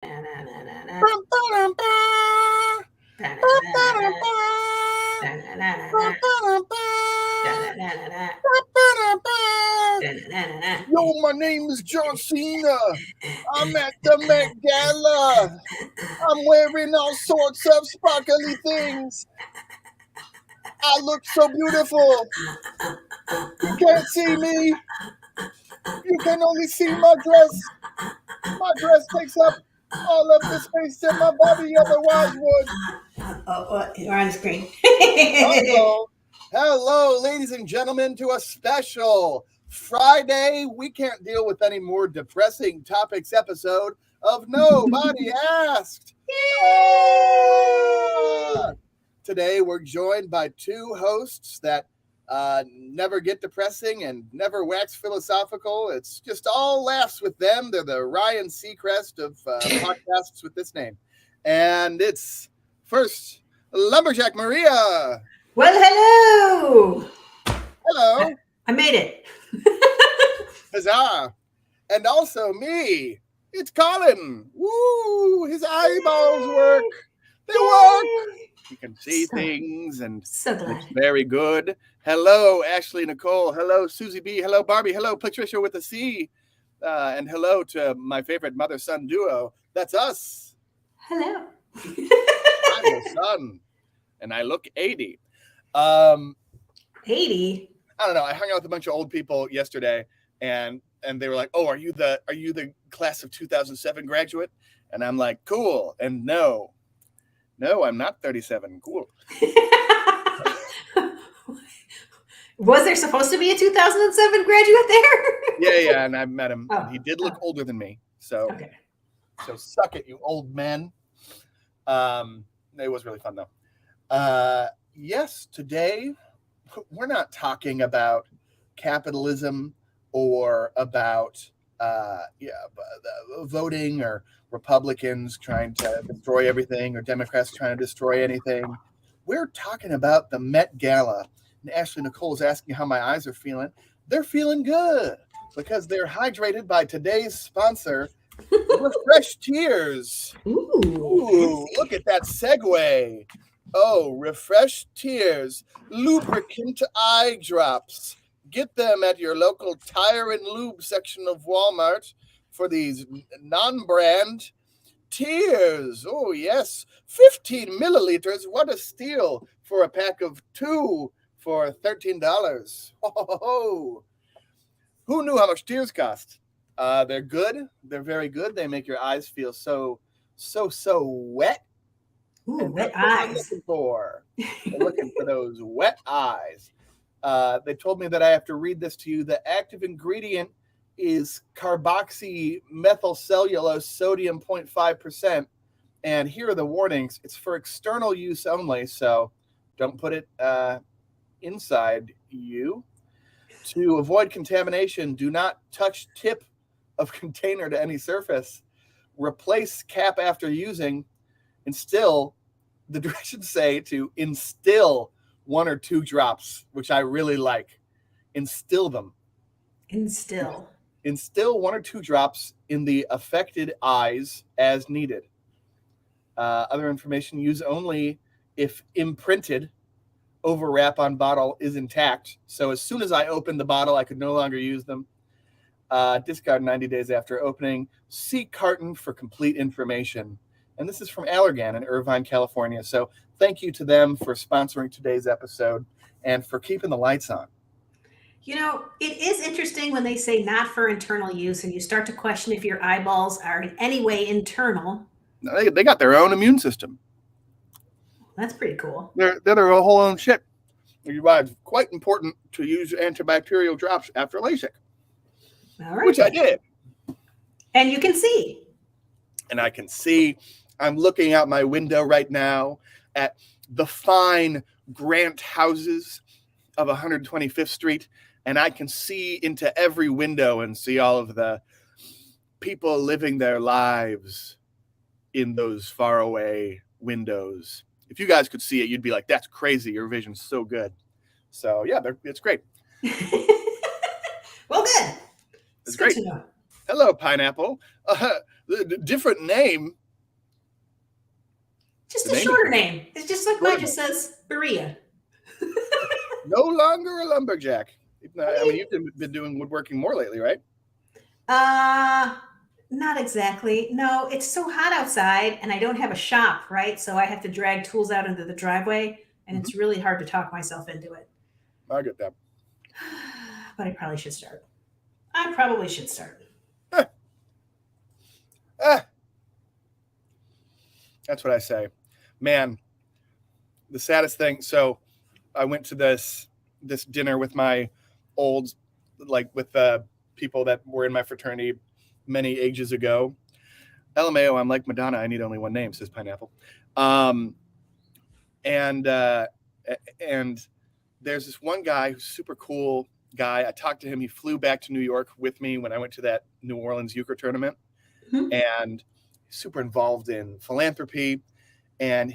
You Yo, my name is John Cena. I'm at the Met Gala. I'm wearing all sorts of sparkly things. I look so beautiful. You can't see me. You can only see my dress. My dress takes up all of the space that my body otherwise would. You're on the screen. Hello, ladies and gentlemen, to a special Friday We Can't Deal with Any More Depressing Topics episode of Nobody Asked. Today we're joined by two hosts that never get depressing and never wax philosophical. It's just all laughs with them. They're the Ryan Seacrest of podcasts with this name. And it's first Lumberjack Maria. Well, hello. Hello. I made it. Huzzah. And also me. It's Colin. Woo! His eyeballs work. They work. He can see things and So glad. it's very good. Hello, Ashley Nicole. Hello, Susie B. Hello, Barbie. Hello, Patricia with a C. And hello to my favorite mother-son duo. That's us. Hello. I'm the son. And I look 80. 80? I don't know. I hung out with a bunch of old people yesterday, and they were like, "Oh, are you the class of 2007 graduate?" And I'm like, "Cool." And no, I'm not 37. Cool. Was there supposed to be a 2007 graduate there? Yeah, and I met him. Oh, He did look older than me, so okay. So suck it, you old men. It was really fun though. Yes, today we're not talking about capitalism or about voting or Republicans trying to destroy everything or Democrats trying to destroy anything. We're talking about the Met Gala. And Ashley Nicole is asking how my eyes are feeling. They're feeling good because they're hydrated by today's sponsor, Refresh Tears. Ooh, look at that segue. Oh, Refresh Tears, lubricant eye drops. Get them at your local tire and lube section of Walmart for these non-brand tears. Oh, yes. 15 milliliters. What a steal for a pack of 2 for $13. Oh, who knew how much tears cost? They're good. They're very good. They make your eyes feel so wet. Ooh, And wet that's what I'm eyes. looking for. I'm looking for those wet eyes. They told me that I have to read this to you. The active ingredient is carboxymethylcellulose sodium 0.5%. And here are the warnings. It's for external use only, so don't put it inside you. To avoid contamination, do not touch tip of container to any surface. Replace cap after using. Instill, the directions say to instill 1 or 2 drops, which I really like. Instill them. Instill 1 or 2 drops in the affected eyes as needed. Other information, use only if imprinted. Overwrap on bottle is intact. So as soon as I opened the bottle, I could no longer use them. Discard 90 days after opening. See carton for complete information. And this is from Allergan in Irvine, California. So thank you to them for sponsoring today's episode and for keeping the lights on. You know, it is interesting when they say not for internal use, and you start to question if your eyeballs are in any way internal. They got their own immune system. That's pretty cool. They're their whole own shit. It's quite important to use antibacterial drops after LASIK. All right. Which I did. And you can see. And I can see. I'm looking out my window right now at the fine Grant houses of 125th Street, and I can see into every window and see all of the people living their lives in those faraway windows. If you guys could see it, you'd be like, that's crazy. Your vision's so good. So, yeah, it's great. Well, good. It's great. Good to know. Hello, pineapple. Different name. Just The a name is shorter name. It's just like mine just says Berea. no longer a lumberjack. What do I mean, you? you've been doing woodworking more lately, right? Uh, Not exactly. No, it's so hot outside and I don't have a shop, right? So I have to drag tools out into the driveway and Mm-hmm. it's really hard to talk myself into it. I get that. But I probably should start. I probably should start. Ah, ah, that's what I say. Man, the saddest thing. So I went to this dinner with my old, like with people that were in my fraternity many ages ago. LMAO, I'm like Madonna. I need only one name, says Pineapple. Um, and and there's this one guy who's super cool guy. I talked to him. He flew back to New York with me when I went to that New Orleans euchre tournament, Mhm. and super involved in philanthropy. And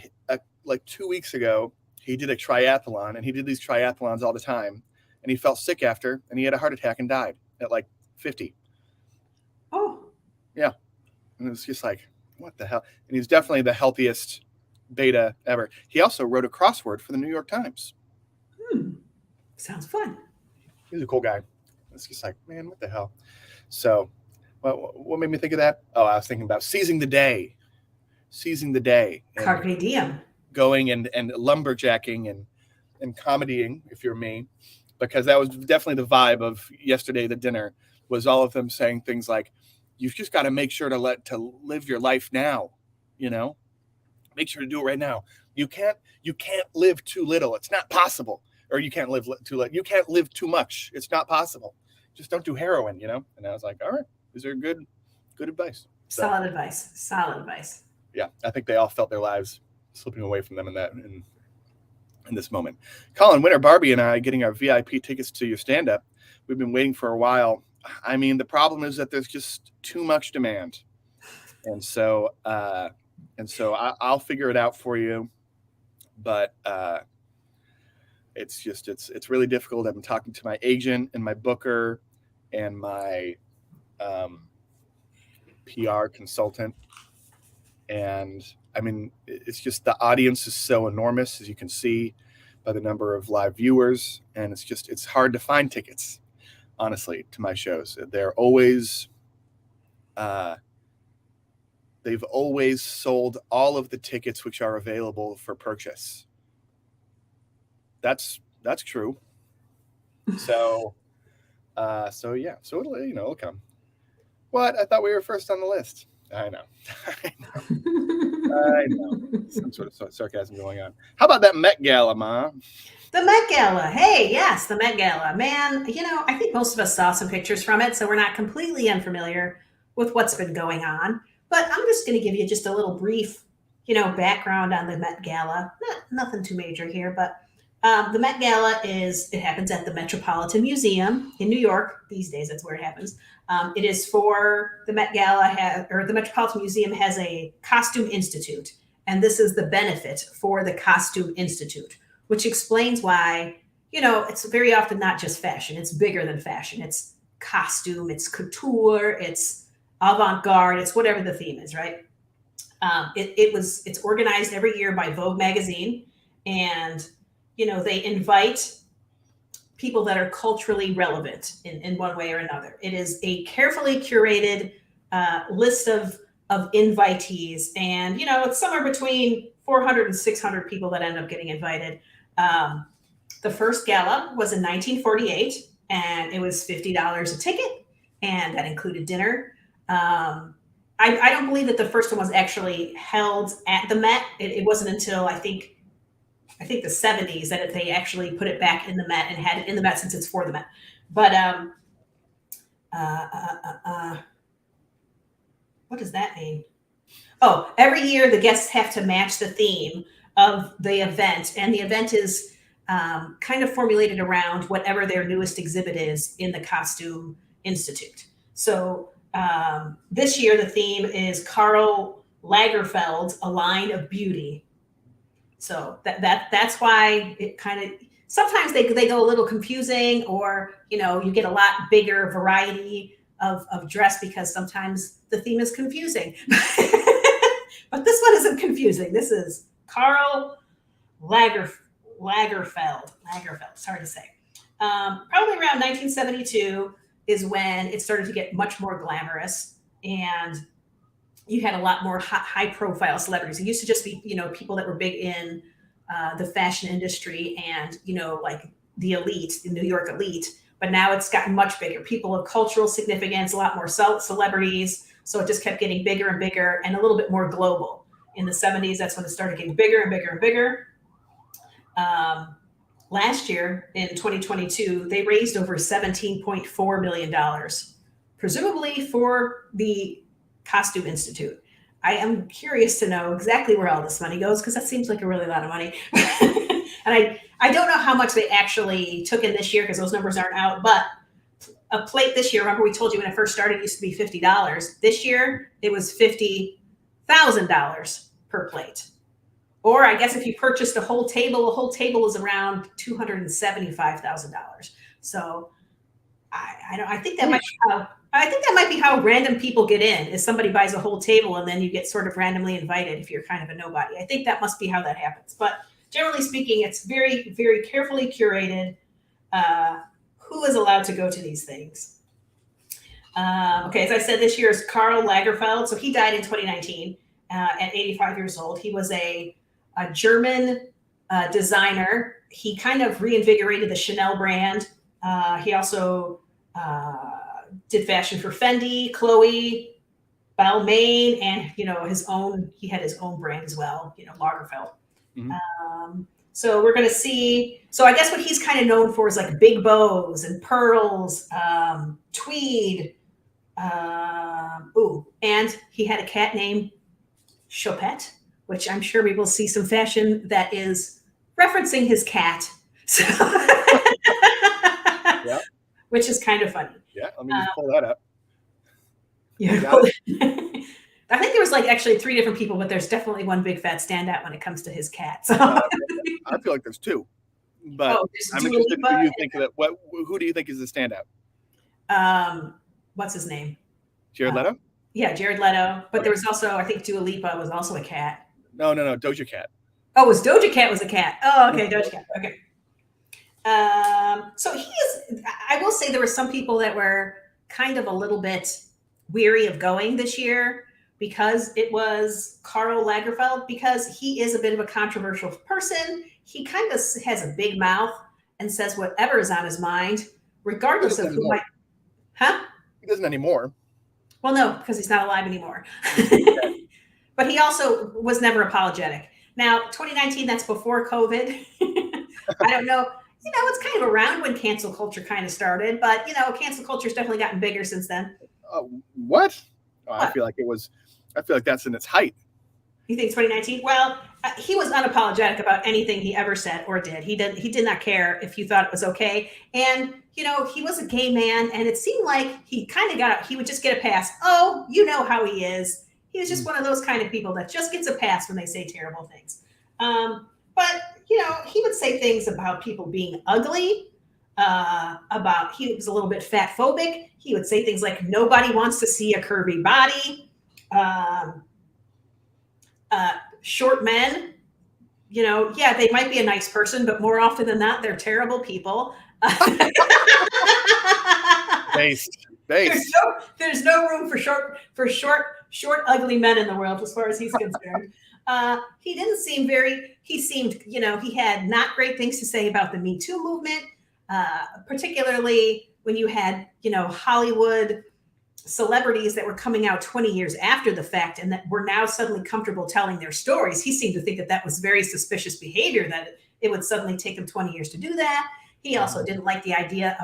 like 2 weeks ago, he did a triathlon, and he did these triathlons all the time. And he felt sick after, and he had a heart attack and died at like 50. Oh, Yeah, and it was just like, what the hell? And he's definitely the healthiest beta ever. He also wrote a crossword for the New York Times. sounds fun. He's a cool guy. It's just like, man, what the hell? So, what made me think of that? Oh, I was thinking about seizing the day, and Carpe diem. going and lumberjacking and comedying, if you're me, because that was definitely the vibe of yesterday. The dinner was all of them saying things like, "You've just got to make sure to live your life now, you know, make sure to do it right now. You can't live too little. It's not possible. Or you can't live too late. You can't live too much. It's not possible. Just don't do heroin, you know." And I was like, all right, these are good advice. So, Solid advice. Solid advice. yeah, I think they all felt their lives slipping away from them in this moment. Colin, Winter, Barbie, and I getting our VIP tickets to your stand-up. We've been waiting for a while. I mean, the problem is that there's just too much demand, and so I'll figure it out for you. But it's really difficult. I've been talking to my agent and my booker and my PR consultant, and I mean, it's just the audience is so enormous, as you can see by the number of live viewers, and it's hard to find tickets, honestly, to my shows. They've always sold all of the tickets which are available for purchase. That's true. So yeah, so it'll come. What? I thought we were first on the list. I know. I know. Some sort of sarcasm going on. How about that Met Gala, Ma? The Met Gala. Hey, yes, the Met Gala. Man, I think most of us saw some pictures from it, so we're not completely unfamiliar with what's been going on. But I'm just going to give you just a little brief, background on the Met Gala. Nothing too major here, but the Met Gala it happens at the Metropolitan Museum in New York. These days, that's where it happens. It is for the Met Gala, or the Metropolitan Museum has a costume institute, and this is the benefit for the Costume Institute, which explains why, it's very often not just fashion. It's bigger than fashion. It's costume, it's couture, it's avant-garde, it's whatever the theme is, right? It's organized every year by Vogue magazine, and they invite people that are culturally relevant in one way or another. It is a carefully curated list of invitees, and it's somewhere between 400 and 600 people that end up getting invited. The first gala was in 1948, and it was $50 a ticket, and that included dinner. I don't believe that the first one was actually held at the Met. It wasn't until I think the 70s that they actually put it back in the Met and had it in the Met, since it's for the Met. But what does that mean? Oh, every year the guests have to match the theme of the event, and the event is kind of formulated around whatever their newest exhibit is in the Costume Institute. So this year the theme is Karl Lagerfeld's A Line of Beauty. So that's why it kind of sometimes they go a little confusing, or you get a lot bigger variety of dress because sometimes the theme is confusing. But this one isn't confusing. This is Karl Lagerfeld. Lagerfeld. It's hard to say. Probably around 1972 is when it started to get much more glamorous, and you had a lot more high profile celebrities. It used to just be, people that were big in the fashion industry and, like the elite, the New York elite. But now it's gotten much bigger. People of cultural significance, a lot more celebrities. So it just kept getting bigger and bigger and a little bit more global. In the 70s, that's when it started getting bigger and bigger and bigger. Last year, in 2022, they raised over $17.4 million, presumably for the Costume Institute. I am curious to know exactly where all this money goes because that seems like a really lot of money. And I don't know how much they actually took in this year because those numbers aren't out, but a plate this year, remember we told you when it first started, it used to be $50. This year, it was $50,000 per plate. Or I guess if you purchased a whole table is around $275,000. So I think that might be how random people get in. Is somebody buys a whole table and then you get sort of randomly invited if you're kind of a nobody. I think that must be how that happens. But generally speaking, it's very, very carefully curated who is allowed to go to these things. Okay, as I said, this year is Karl Lagerfeld. So he died in 2019 at 85 years old. He was a German designer. He kind of reinvigorated the Chanel brand. He also did fashion for Fendi, Chloe, Balmain, and he had his own brand as well, Lagerfeld. Mm-hmm. So we're going to see. So I guess what he's kind of known for is like big bows and pearls, tweed. And he had a cat named Chopette, which I'm sure we will see some fashion that is referencing his cat. So yeah. Which is kind of funny. Yeah, let me just pull that up. Yeah. I think there was like actually 3 different people, but there's definitely one big fat standout when it comes to his cat. So I feel like there's 2. But I'm interested in who you think that who do you think is the standout? What's his name? Jared Leto? Yeah, Jared Leto. But there was also, I think Dua Lipa was also a cat. No, Doja Cat. Oh, Doja Cat was a cat. Oh, okay, Doja Cat. Okay. So I will say there were some people that were kind of a little bit weary of going this year because it was Karl Lagerfeld, because he is a bit of a controversial person. He kind of has a big mouth and says whatever is on his mind, regardless of who might. Huh? He doesn't anymore. Well, no, because he's not alive anymore. But he also was never apologetic. Now, 2019, that's before COVID. I don't know. It's kind of around when cancel culture kind of started, but cancel culture's definitely gotten bigger since then. What? I feel like that's in its height. You think 2019? Well, he was unapologetic about anything he ever said or did. He did not care if you thought it was okay. And, he was a gay man, and it seemed like he kind of he would just get a pass. Oh, you know how he is. He was just one of those kind of people that just gets a pass when they say terrible things. But, he would say things about people being ugly, he was a little bit fat phobic. He would say things like, nobody wants to see a curvy body. Short men, they might be a nice person, but more often than not, they're terrible people. Based. There's no room for short, ugly men in the world, as far as he's concerned. He seemed, he had not great things to say about the Me Too movement, particularly when you had, Hollywood celebrities that were coming out 20 years after the fact and that were now suddenly comfortable telling their stories. He seemed to think that was very suspicious behavior, that it would suddenly take them 20 years to do that. He also didn't like the idea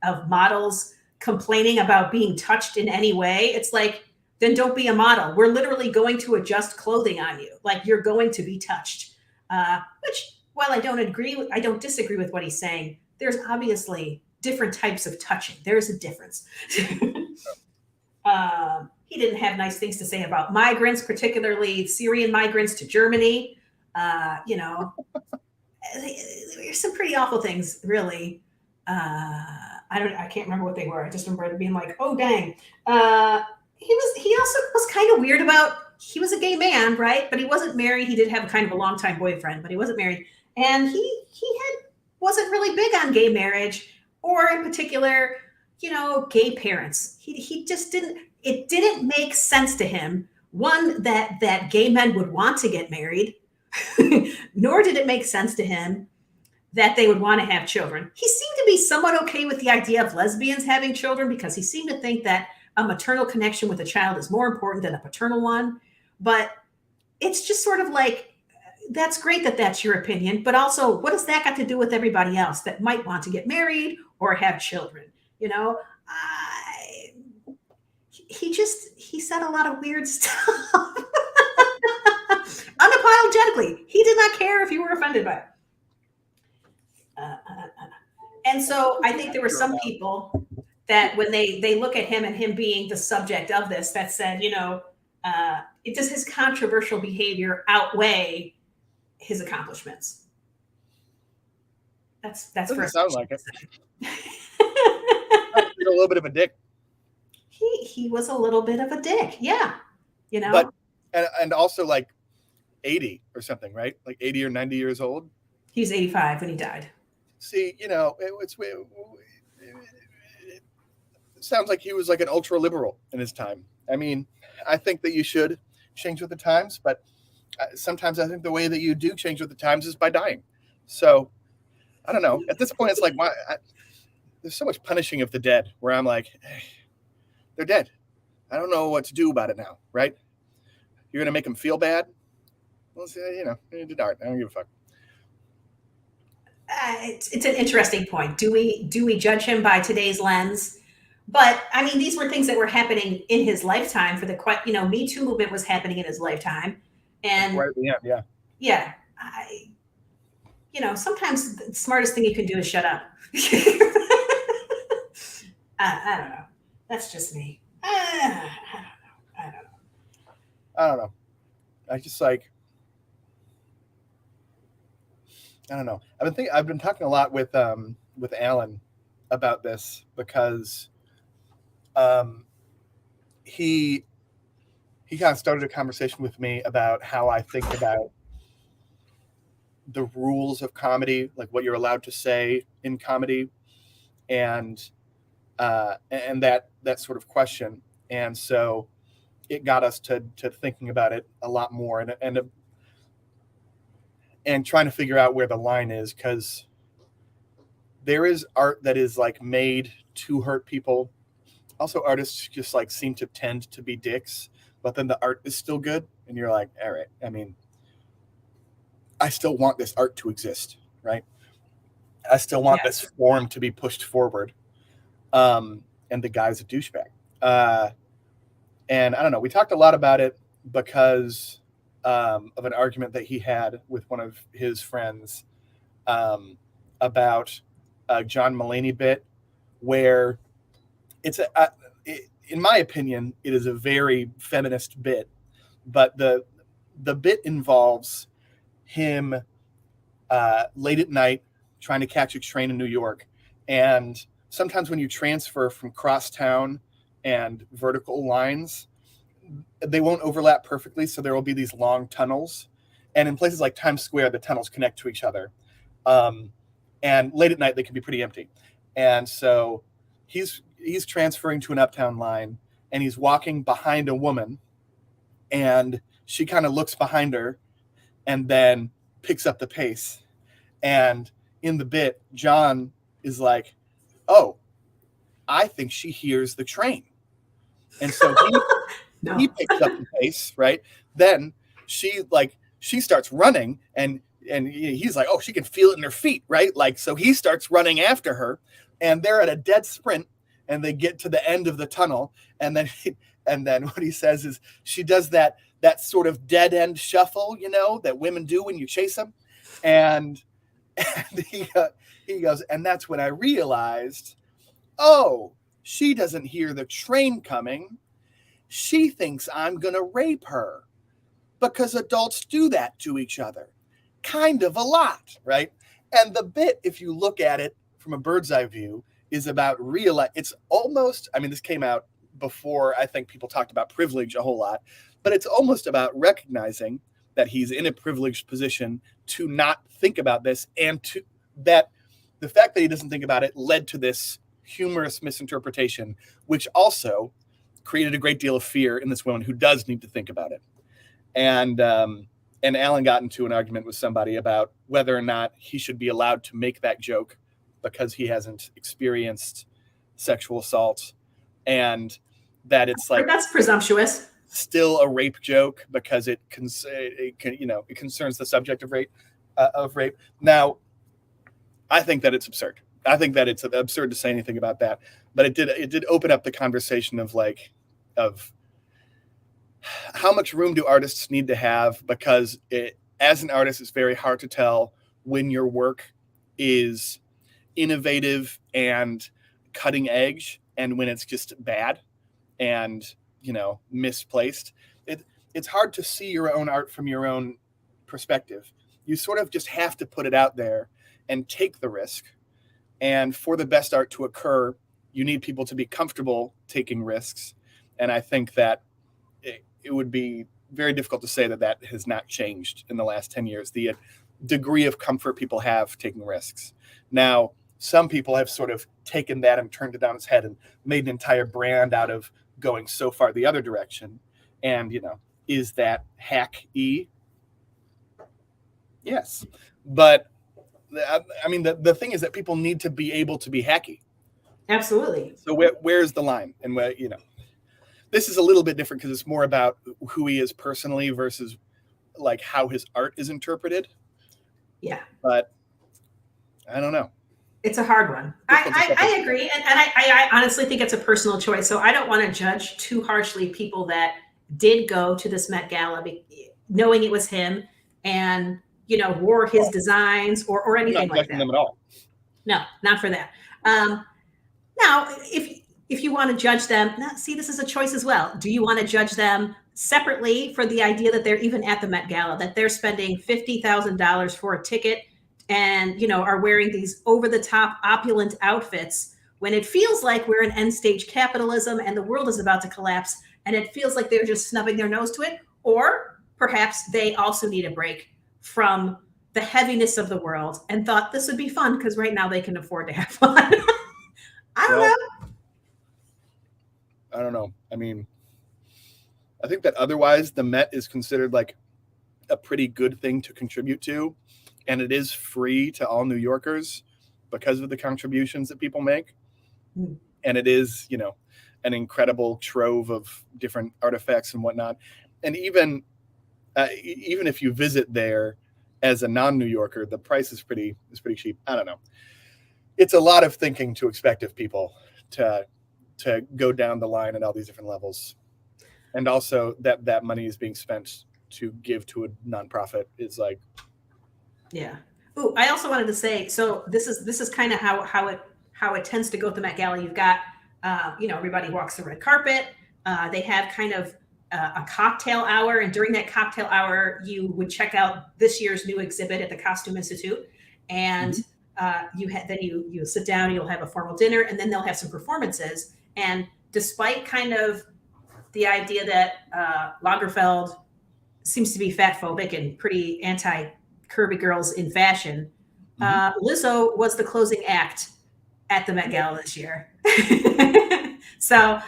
of models complaining about being touched in any way. It's like, then don't be a model. We're literally going to adjust clothing on you. Like, you're going to be touched. Which, while I don't disagree with what he's saying, there's obviously different types of touching. There's a difference. He didn't have nice things to say about migrants, particularly Syrian migrants to Germany. There's some pretty awful things, really. I can't remember what they were. I just remember being like, oh dang. He also was kind of weird about, he was a gay man, right? But he wasn't married. He did have a kind of a longtime boyfriend, but he wasn't married. And wasn't really big on gay marriage, or in particular, gay parents. He just didn't, it didn't make sense to him, one, that gay men would want to get married, nor did it make sense to him that they would want to have children. He seemed to be somewhat okay with the idea of lesbians having children, because he seemed to think that a maternal connection with a child is more important than a paternal one. But it's just sort of like, that's great that that's your opinion, but also, what does that got to do with everybody else that might want to get married or have children? You know, I, he said a lot of weird stuff. Unapologetically, he did not care if you were offended by it. And so I think there were some people that, when they look at him and him being the subject of this, that said, does his controversial behavior outweigh his accomplishments? That's doesn't sound like it. He's a little bit of a dick. He was a little bit of a dick, yeah. But and also like 80 or something, right? Like 80 or 90 years old. He was 85 when he died. See, it sounds like he was like an ultra liberal in his time. I mean, I think that you should change with the times, but sometimes I think the way that you do change with the times is by dying. So I don't know. At this point, it's like, there's so much punishing of the dead, where I'm like, hey, they're dead. I don't know what to do about it now, right? You're gonna make them feel bad. Well, they did art. I don't give a fuck. It's an interesting point. Do we judge him by today's lens? But I mean, these were things that were happening in his lifetime. For the Me Too movement was happening in his lifetime, and right at the end, yeah. Sometimes the smartest thing you can do is shut up. I don't know. That's just me. I don't know. I just like. I don't know. I've been talking a lot with Alan about this, because he kind of started a conversation with me about how I think about the rules of comedy, like what you're allowed to say in comedy, and that sort of question. And so it got us to thinking about it a lot more, and trying to figure out where the line is, because there is art that is like made to hurt people. Also, artists just like seem to tend to be dicks, but then the art is still good, and you're like, all right. I mean, I still want this art to exist, right? I still want this form to be pushed forward. And the guy's a douchebag. And I don't know. We talked a lot about it because of an argument that he had with one of his friends about a John Mulaney bit, where in my opinion, it is a very feminist bit, but the bit involves him late at night trying to catch a train in New York. And sometimes when you transfer from crosstown and vertical lines, they won't overlap perfectly. So there will be these long tunnels. And in places like Times Square, the tunnels connect to each other. And late at night, they can be pretty empty. And so he's transferring to an uptown line, and he's walking behind a woman, and she kind of looks behind her and then picks up the pace. And in the bit, John is like, oh, I think she hears the train. And so he picks up the pace, right? Then she starts running, and he's like, oh, she can feel it in her feet, right? Like, so he starts running after her, and they're at a dead sprint, and they get to the end of the tunnel. And then what he says is, she does that sort of dead end shuffle, that women do when you chase them. And he goes, and that's when I realized, oh, she doesn't hear the train coming. She thinks I'm going to rape her, because adults do that to each other kind of a lot, right? And the bit, if you look at it from a bird's eye view, is about it's almost, I mean, this came out before I think people talked about privilege a whole lot, but it's almost about recognizing that he's in a privileged position to not think about this, and to that the fact that he doesn't think about it led to this humorous misinterpretation, which also created a great deal of fear in this woman who does need to think about it. And Alan got into an argument with somebody about whether or not he should be allowed to make that joke because he hasn't experienced sexual assault, and that it's like, that's presumptuous. Still a rape joke because it concerns the subject of rape. Now, I think that it's absurd. I think that it's absurd to say anything about that. But it did open up the conversation of how much room do artists need to have, because as an artist, it's very hard to tell when your work is innovative and cutting edge and when it's just bad and misplaced. It's hard to see your own art from your own perspective. You sort of just have to put it out there and take the risk. And for the best art to occur, you need people to be comfortable taking risks. And I think that it would be very difficult to say that has not changed in the last 10 years, the degree of comfort people have taking risks. Now, some people have sort of taken that and turned it on its head and made an entire brand out of going so far the other direction. And, is that hack-y? Yes. But, I mean, the thing is that people need to be able to be hacky. Absolutely. So where's the line? And this is a little bit different because it's more about who he is personally versus like how his art is interpreted. Yeah. But I don't know. It's a hard one. I agree. And I honestly think it's a personal choice. So I don't want to judge too harshly people that did go to this Met Gala knowing it was him and, wore his designs or anything like that. I'm not judging them at all. No, not for that. Now, if you want to judge them, see, this is a choice as well. Do you want to judge them separately for the idea that they're even at the Met Gala, that they're spending $50,000 for a ticket and, are wearing these over-the-top opulent outfits when it feels like we're in end-stage capitalism and the world is about to collapse, and it feels like they're just snubbing their nose to it? Or perhaps they also need a break from the heaviness of the world and thought this would be fun because right now they can afford to have fun. I don't know. I mean, I think that otherwise the Met is considered like a pretty good thing to contribute to. And it is free to all New Yorkers because of the contributions that people make. Mm. And it is, an incredible trove of different artifacts and whatnot. And even if you visit there as a non-New Yorker, the price is pretty cheap. I don't know. It's a lot of thinking to expect of people to go down the line at all these different levels. And also that money is being spent to give to a nonprofit is like, yeah. Ooh, I also wanted to say, so this is kind of how it tends to go at the Met Gala. You've got, everybody walks the red carpet. They have kind of a cocktail hour, and during that cocktail hour, you would check out this year's new exhibit at the Costume Institute, and then you sit down. You'll have a formal dinner, and then they'll have some performances. And despite kind of the idea that Lagerfeld seems to be fat phobic and pretty anti curvy girls in fashion, Lizzo was the closing act at the Met Gala this year. So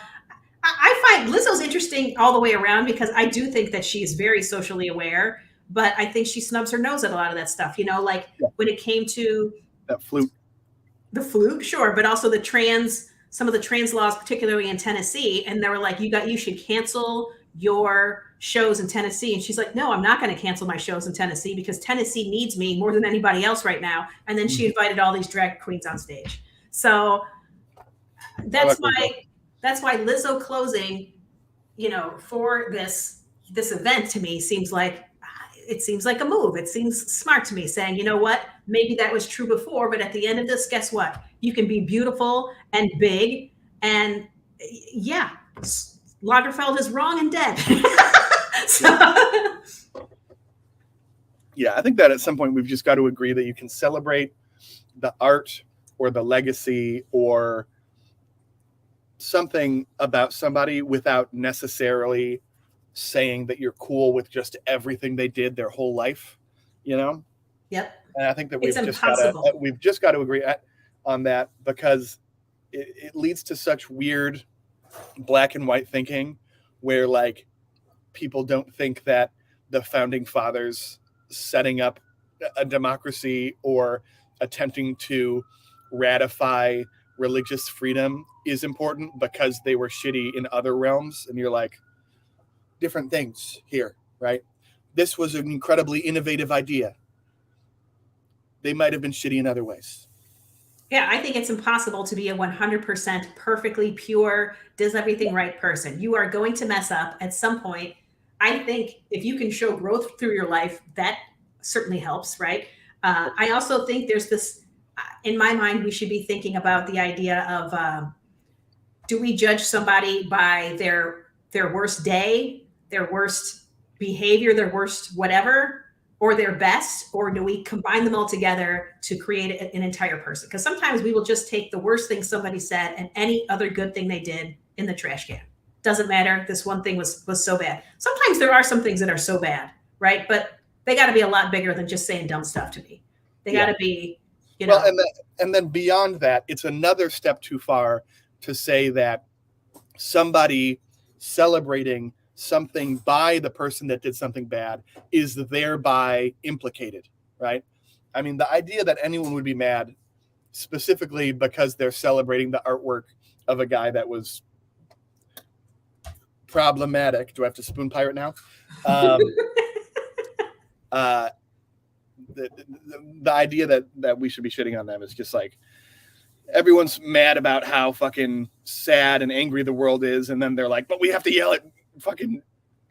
I find Lizzo's interesting all the way around because I do think that she is very socially aware, but I think she snubs her nose at a lot of that stuff. When it came to that flute, sure, but also some of the trans laws, particularly in Tennessee, and they were like, you should cancel your shows in Tennessee. And she's like, no, I'm not going to cancel my shows in Tennessee because Tennessee needs me more than anybody else right now. And then she invited all these drag queens on stage. So that's why Lizzo closing, for this event to me seems like a move. It seems smart to me, saying, you know what, maybe that was true before, but at the end of this, guess what? You can be beautiful and big. And yeah, Lagerfeld is wrong and dead. Yeah, I think that at some point we've just got to agree that you can celebrate the art or the legacy or something about somebody without necessarily saying that you're cool with just everything they did their whole life, you know? Yep. And I think that It's we've just got to agree on that, because it leads to such weird black and white thinking where like people don't think that the founding fathers setting up a democracy or attempting to ratify religious freedom is important because they were shitty in other realms. And you're like, different things here, right? This was an incredibly innovative idea. They might have been shitty in other ways. Yeah, I think it's impossible to be a 100% perfectly pure, does everything right person. You are going to mess up at some point. I think if you can show growth through your life, that certainly helps, right? I also think there's this, in my mind, we should be thinking about the idea of do we judge somebody by their worst day, their worst behavior, their worst whatever, or their best, or do we combine them all together to create an entire person? Because sometimes we will just take the worst thing somebody said and any other good thing they did in the trash can. Doesn't matter. This one thing was so bad. Sometimes there are some things that are so bad, right? But they got to be a lot bigger than just saying dumb stuff to me. They got to be, you know. Well, and then beyond that, it's another step too far to say that somebody celebrating something by the person that did something bad is thereby implicated, right? I mean, the idea that anyone would be mad specifically because they're celebrating the artwork of a guy that was problematic. Do I have to spoon pirate now? The idea that we should be shitting on them is just like, everyone's mad about how fucking sad and angry the world is, and then they're like, but we have to yell at fucking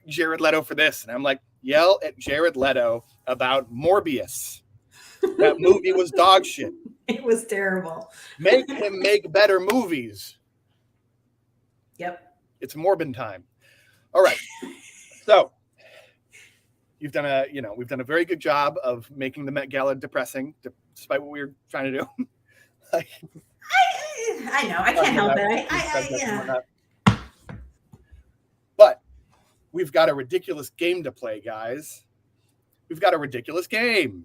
Jared Leto for this. And I'm like, yell at Jared Leto about Morbius. That movie was dog shit. It was terrible. Make him make better movies. Yep. It's Morbin time. All right. So we've done a very good job of making the Met Gala depressing, despite what we were trying to do. I know. I can't help it. Yeah. But we've got a ridiculous game to play, guys. We've got a ridiculous game.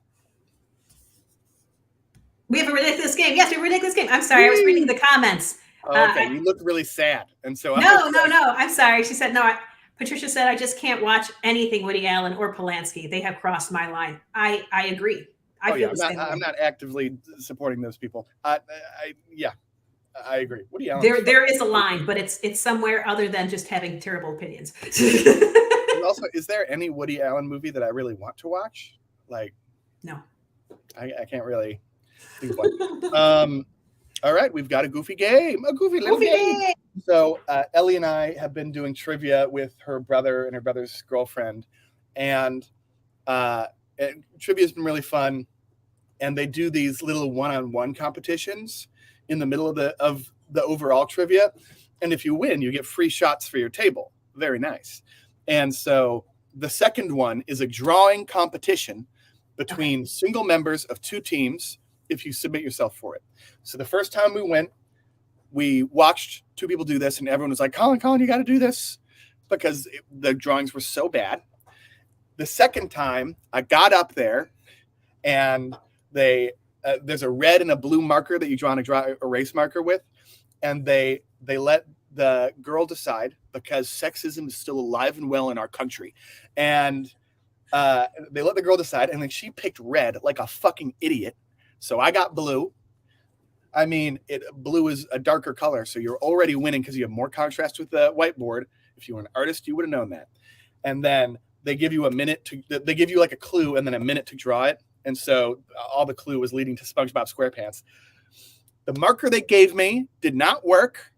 We have a ridiculous game. Yes, we have a ridiculous game. I'm sorry. I was reading the comments. Okay, you looked really sad. And so No. I'm sorry. She said, no. Patricia said, I just can't watch anything Woody Allen or Polanski. They have crossed my line. I agree. I'm not actively supporting those people. I agree. Woody Allen. There is a line, but it's somewhere other than just having terrible opinions. Also, is there any Woody Allen movie that I really want to watch? Like, no, I can't really think of one. All right, we've got a goofy game, a goofy little game. So Ellie and I have been doing trivia with her brother and her brother's girlfriend, and trivia has been really fun. And they do these little one-on-one competitions in the middle of the overall trivia. And if you win, you get free shots for your table. Very nice. And so the second one is a drawing competition between single members of two teams if you submit yourself for it. So the first time we went, we watched two people do this, and everyone was like, Colin, you got to do this, because the drawings were so bad. The second time, I got up there, and there's a red and a blue marker that you draw on a dry erase marker with, and they let the girl decide, because sexism is still alive and well in our country, and they let the girl decide, and then she picked red like a fucking idiot. So I got blue. I mean, blue is a darker color, so you're already winning because you have more contrast with the whiteboard. If you were an artist, you would have known that. And then they give you they give you like a clue and then a minute to draw it. And so all the clue was leading to SpongeBob SquarePants. The marker they gave me did not work.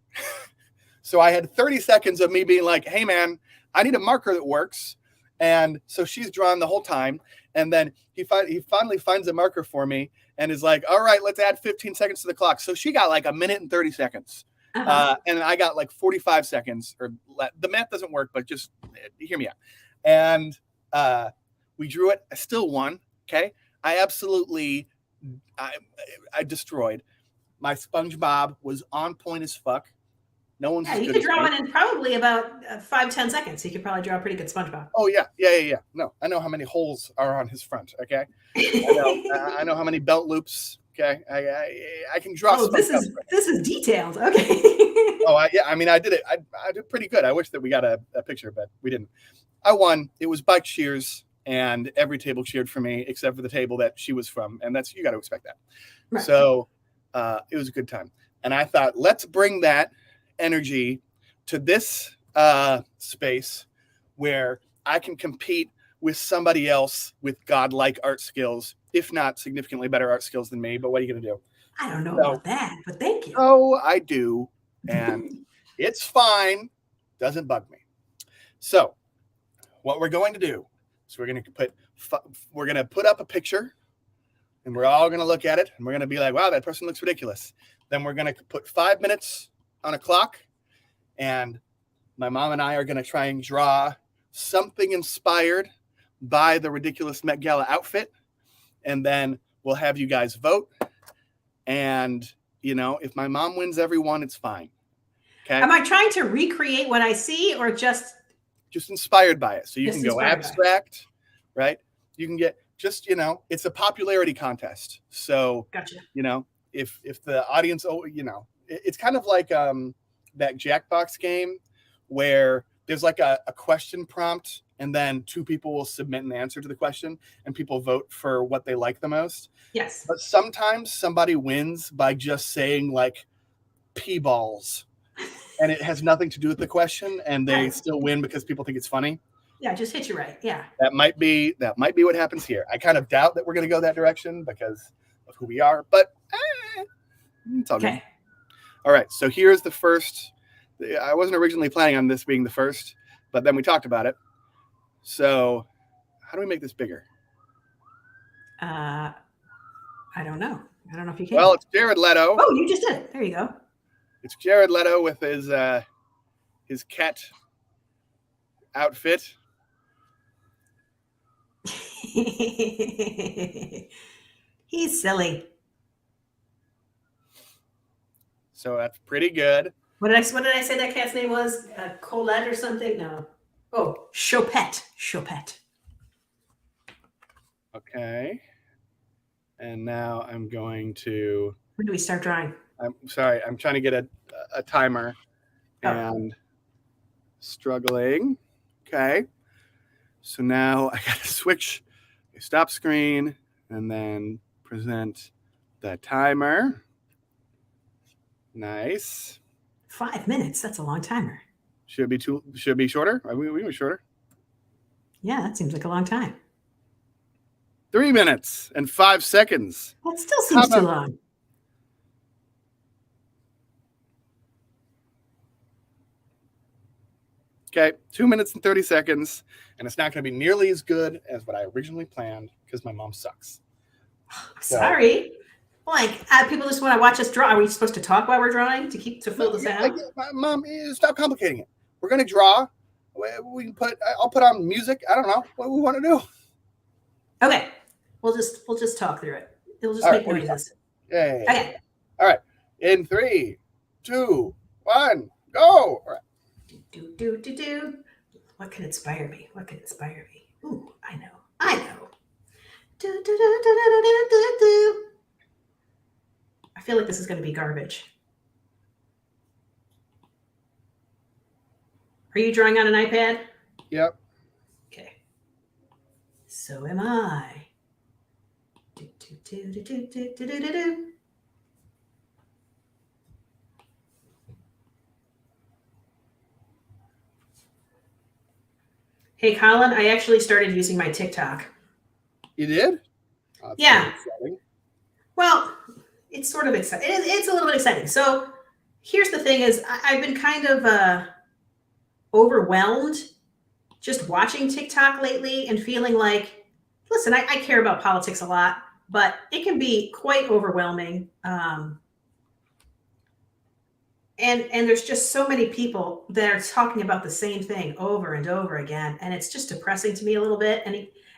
So I had 30 seconds of me being like, hey man, I need a marker that works. And so she's drawing the whole time. And then he finally finds a marker for me and is like, all right, let's add 15 seconds to the clock. So she got like a minute and 30 seconds. And I got like 45 seconds. Or the math doesn't work, but just hear me out. And we drew it. I still won. Okay. I destroyed. My SpongeBob was on point as fuck. No one's Yeah, as you good could as draw me. one in probably about 5-10 seconds. You could probably draw a pretty good SpongeBob. Oh yeah. No, I know how many holes are on his front. Okay, I know how many belt loops. Okay, I can draw Oh, this SpongeBob. is detailed. Okay. Oh yeah, I mean I did it. I did pretty good. I wish that we got a picture, but we didn't. I won. It was bike cheers, and every table cheered for me except for the table that she was from, and that's you got to expect that. Right. So it was a good time, and I thought let's bring that energy to this space where I can compete with somebody else with godlike art skills, if not significantly better art skills than me. But what are you going to do? I don't know So, about that, but thank you. oh, I do, and it's fine. Doesn't bug me. So, what we're going to do is we're going to put up a picture, and we're all going to look at it, and we're going to be like, "Wow, that person looks ridiculous." Then we're going to put 5 minutes on a clock, and my mom and I are going to try and draw something inspired by the ridiculous Met Gala outfit, and then we'll have you guys vote. And if my mom wins every one, it's fine. Okay. Am I trying to recreate what I see, or just inspired by it? So you Just can go inspired by it. abstract, right? You can get just it's a popularity contest. So gotcha? if the audience, it's kind of like that Jackbox game where there's like a question prompt, and then 2 people will submit an answer to the question, and people vote for what they like the most. Yes. But sometimes somebody wins by just saying like pea balls, and it has nothing to do with the question, and they still win because people think it's funny. Yeah, just hit you right. Yeah. That might be what happens here. I kind of doubt that we're going to go that direction because of who we are, but it's all good. All right, so here's the first. I wasn't originally planning on this being the first, but then we talked about it. So how do we make this bigger? I don't know. I don't know if you can. Well, it's Jared Leto. Oh, you just did it. There you go. It's Jared Leto with his cat outfit. He's silly. So that's pretty good. What did I say that cat's name was? Colette or something? No. Oh, Chopette. Chopette. Okay. And now I'm going to. When do we start drawing? I'm sorry. I'm trying to get a timer and struggling. Okay. So now I got to switch stop screen and then present the timer. Nice. 5 minutes. That's a long timer. Should be shorter. We were shorter. Yeah, that seems like a long time. 3 minutes and 5 seconds. That still seems too long. Okay, 2 minutes and 30 seconds, and it's not going to be nearly as good as what I originally planned because my mom sucks. Sorry. Like, people just want to watch us draw. Are we supposed to talk while we're drawing to fill this out? Mom, stop complicating it. We're going to draw. We can I'll put on music. I don't know what we want to do. Okay. We'll just talk through it. It'll just make noises. Yay. Okay. All right. In 3, 2, 1, go. All right. Do. What can inspire me? Ooh, I know. Do. I feel like this is going to be garbage. Are you drawing on an iPad? Yep. Okay. So am I. Do. Hey, Colin, I actually started using my TikTok. You did? Yeah. Well, it's sort of exciting. It's a little bit exciting. So here's the thing is I've been kind of overwhelmed just watching TikTok lately and feeling like, listen, I care about politics a lot, but it can be quite overwhelming. And there's just so many people that are talking about the same thing over and over again. And it's just depressing to me a little bit. And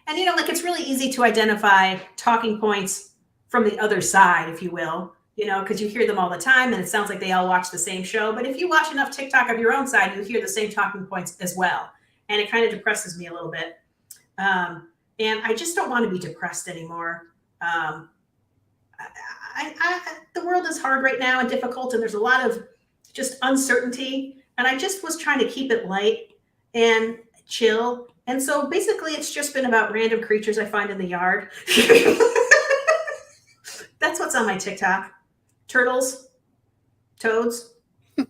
like it's really easy to identify talking points from the other side, if you will, because you hear them all the time and it sounds like they all watch the same show. But if you watch enough TikTok of your own side, you hear the same talking points as well. And it kind of depresses me a little bit. And I just don't want to be depressed anymore. The world is hard right now and difficult, and there's a lot of just uncertainty. And I just was trying to keep it light and chill. And so basically, it's just been about random creatures I find in the yard. That's what's on my TikTok. Turtles, toads,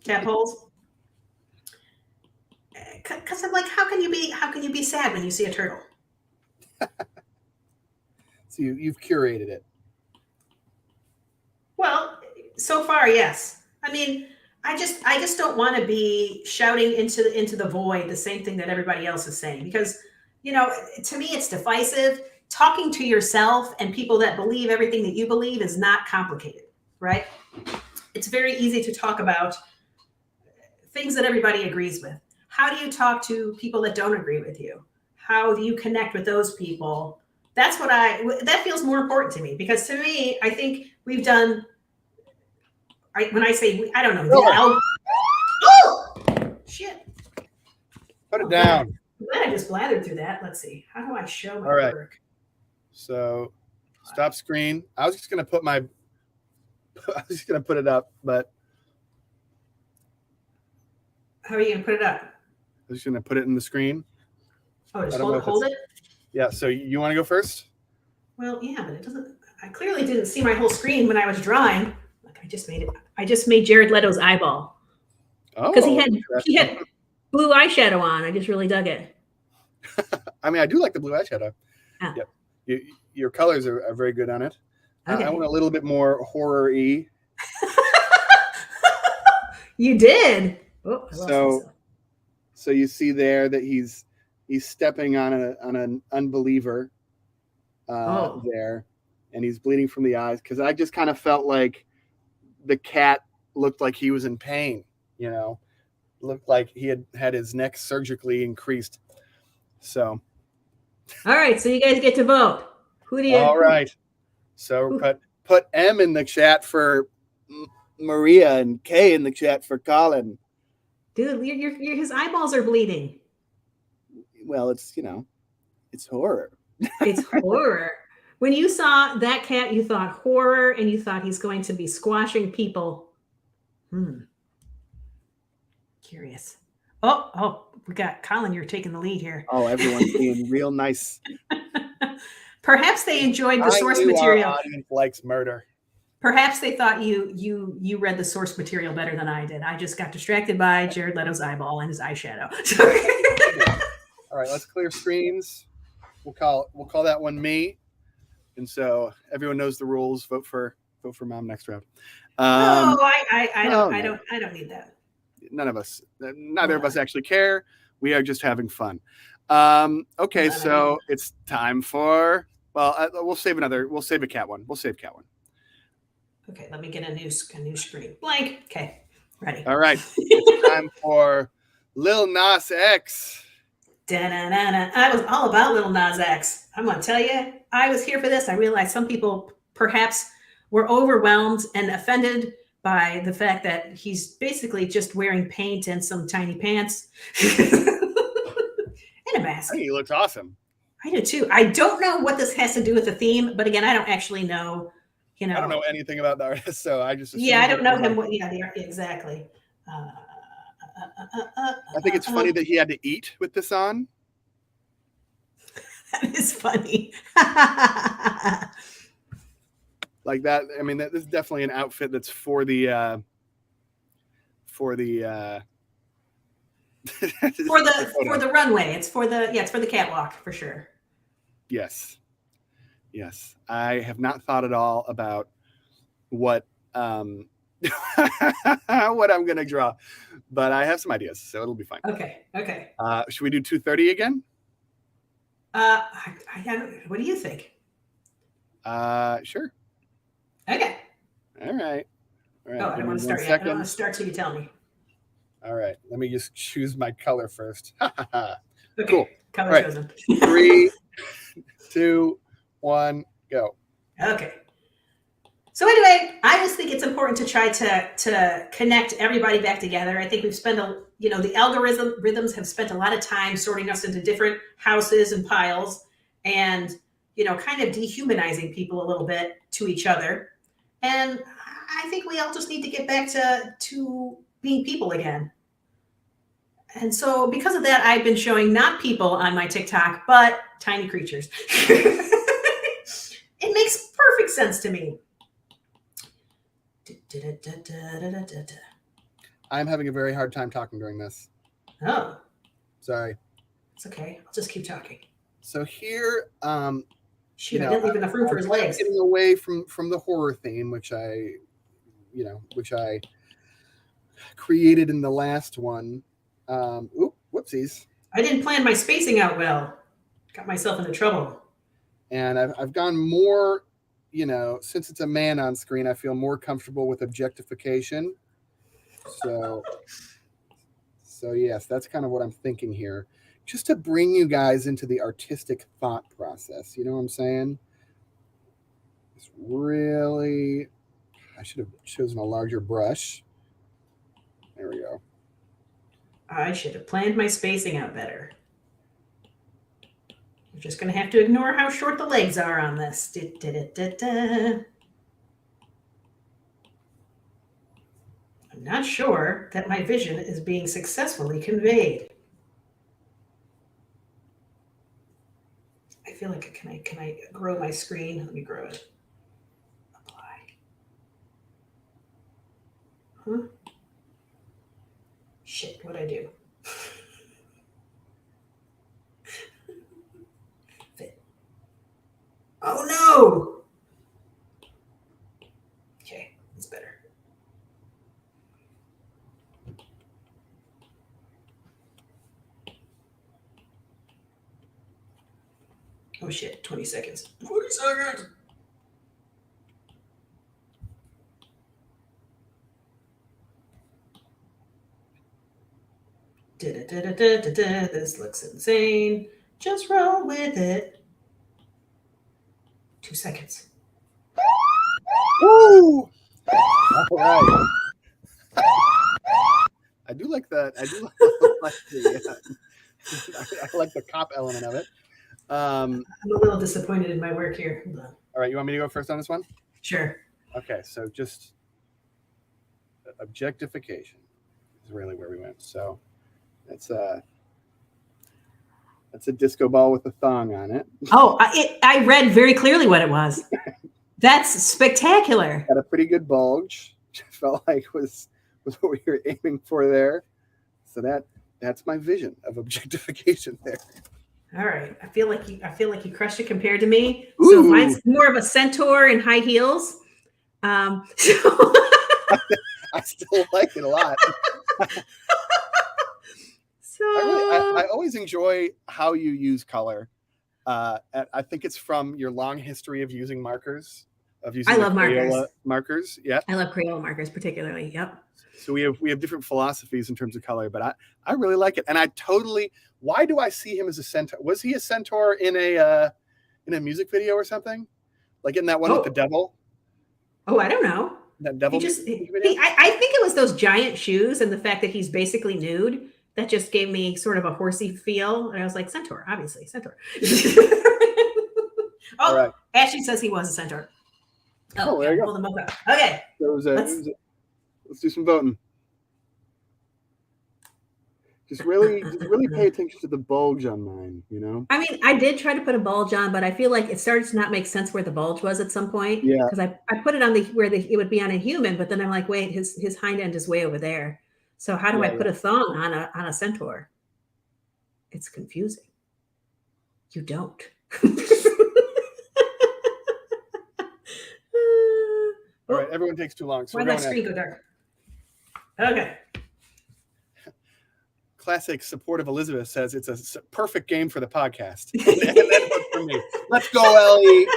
tadpoles. Because I'm like, how can you be sad when you see a turtle? So you've curated it. Well, so far, yes. I mean, I just don't want to be shouting into the void the same thing that everybody else is saying, because to me it's divisive. Talking to yourself and people that believe everything that you believe is not complicated, right? It's very easy to talk about things that everybody agrees with. How do you talk to people that don't agree with you? How do you connect with those people? That feels more important to me, because to me, I think we've done, when I say, I don't know. Oh, shit. Put it down. I'm glad I just blathered through that. Let's see. How do I show my work? So stop screen. I was just going to put it up, but. How are you going to put it up? I was just going to put it in the screen. Oh, just hold it? Yeah, so you want to go first? Well, yeah, but it doesn't. I clearly didn't see my whole screen when I was drawing. Like, I just made Jared Leto's eyeball. Oh, because he had blue eyeshadow on. I just really dug it. I mean, I do like the blue eyeshadow. Ah. Yep. Your colors are very good on it. Okay. I want a little bit more horror-y. You did. Oh, so you see there that he's stepping on an unbeliever there, and he's bleeding from the eyes, because I just kind of felt like the cat looked like he was in pain, looked like he had his neck surgically increased. So all right, so you guys get to vote. Who do you? All right, so put M in the chat for Maria and K in the chat for Colin. Dude, his eyeballs are bleeding. Well, it's horror. It's horror. When you saw that cat, you thought horror, and you thought he's going to be squashing people. Curious. Oh, we got Colin. You're taking the lead here. Oh, everyone's being real nice. Perhaps they enjoyed the source material. Our audience likes murder. Perhaps they thought you read the source material better than I did. I just got distracted by Jared Leto's eyeball and his eyeshadow. All right, let's clear screens. We'll call that one me. And so everyone knows the rules. Vote for mom next round. I don't need that. None of us, neither of us actually care. We are just having fun. Okay, so it's time for. Well, we'll save a cat one. We'll save cat one. Okay, let me get a new screen. Blank. Okay, ready. All right, it's time for Lil Nas X. Da-na-na-na. I was all about Lil Nas X. I'm gonna tell you, I was here for this. I realized some people perhaps were overwhelmed and offended by the fact that he's basically just wearing paint and some tiny pants and a mask. I think he looks awesome. I do too. I don't know what this has to do with the theme, but again, I don't actually know. I don't know anything about the artist, so I just I don't know him. Exactly. I think it's funny that he had to eat with this on. That is funny. Like that. I mean, this is definitely an outfit that's for the runway. It's for the catwalk for sure. Yes. I have not thought at all about what what I'm gonna draw, but I have some ideas, so it'll be fine. Okay. Should we do 230 again? What do you think? Sure. Okay. All right. Oh, I don't want to start yet. I don't want to start till you tell me. All right. Let me just choose my color first. Okay. Cool. Color chosen. 3, 2, 1, go. Okay. So anyway, I just think it's important to try to connect everybody back together. I think we've spent the algorithms have spent a lot of time sorting us into different houses and piles, and kind of dehumanizing people a little bit to each other. And I think we all just need to get back to being people again. And so because of that, I've been showing not people on my TikTok, but tiny creatures. It makes perfect sense to me. I'm having a very hard time talking during this. Oh, Sorry. it's okay. I'll just keep talking. So here, Shoot, I didn't leave enough room for his legs. Getting away from the horror theme, which I created in the last one. Whoopsies. I didn't plan my spacing out well. Got myself into trouble. And I've gone more, since it's a man on screen, I feel more comfortable with objectification. So yes, that's kind of what I'm thinking here. Just to bring you guys into the artistic thought process. You know what I'm saying? It's really, I should have chosen a larger brush. There we go. I should have planned my spacing out better. You're just going to have to ignore how short the legs are on this. I'm not sure that my vision is being successfully conveyed. I feel like can I grow my screen? Let me grow it. Apply. Huh? Shit, what'd I do? Fit. Oh no! Okay, it's better. Oh shit, 20 seconds. 40 seconds! This looks insane. Just roll with it. 2 seconds. Woo! All right. I do like that. I do like I like the cop element of it. I'm a little disappointed in my work here. Hold on. All right, you want me to go first on this one? Sure. Okay, so just objectification is really where we went. So that's a disco ball with a thong on it. Oh, I read very clearly what it was. That's spectacular. Got a pretty good bulge. Which I felt like was what we were aiming for there. So that's my vision of objectification there. All right. I feel like you crushed it compared to me. Ooh. So mine's more of a centaur in high heels. I still like it a lot. So I always enjoy how you use color. I think it's from your long history of using markers, I love markers. Markers. Yeah. I love Crayola markers particularly. Yep. So we have different philosophies in terms of color, but I really like it. And why do I see him as a centaur? Was he a centaur in a music video or something? Like in that one with the devil? Oh, I don't know. That devil I think it was those giant shoes and the fact that he's basically nude that just gave me sort of a horsey feel. And I was like, centaur, obviously, centaur. Oh, right. Ashley says he was a centaur. Oh, there you go. Okay. Let's do some voting. Just really pay attention to the bulge on mine, I mean, I did try to put a bulge on, but I feel like it started to not make sense where the bulge was at some point. Yeah. Because I put it on where it would be on a human, but then I'm like, wait, his hind end is way over there. So how do I put a thong on a centaur? It's confusing. You don't. All right, everyone takes too long. So why did my screen go dark? Okay. Classic supportive Elizabeth says it's a perfect game for the podcast. And that was for me. Let's go, Ellie.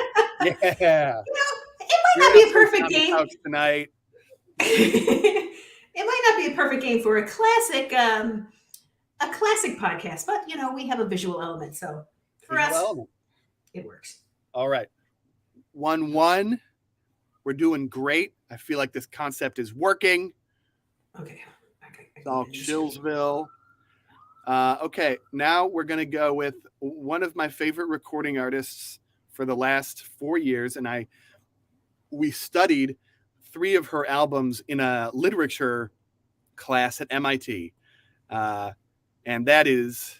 Yeah. It might not be a perfect game tonight. It might not be a perfect game for a classic podcast, but we have a visual element, so for us, it works. All right, 1-1. We're doing great. I feel like this concept is working. Okay. It's all Chillsville. Okay, now we're going to go with one of my favorite recording artists for the last 4 years, and we studied 3 of her albums in a literature class at MIT, and that is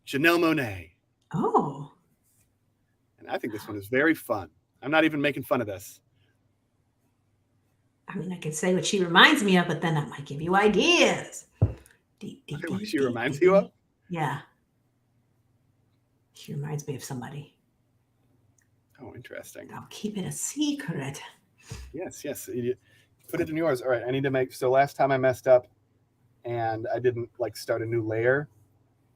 Janelle Monáe. Oh. And I think this one is very fun. I'm not even making fun of this. I mean, I could say what she reminds me of, but then that might give you ideas. What she reminds you of? Yeah. She reminds me of somebody. Oh, interesting. I'll keep it a secret. Yes. You put it in yours. All right, I need to make, so last time I messed up and I didn't like start a new layer.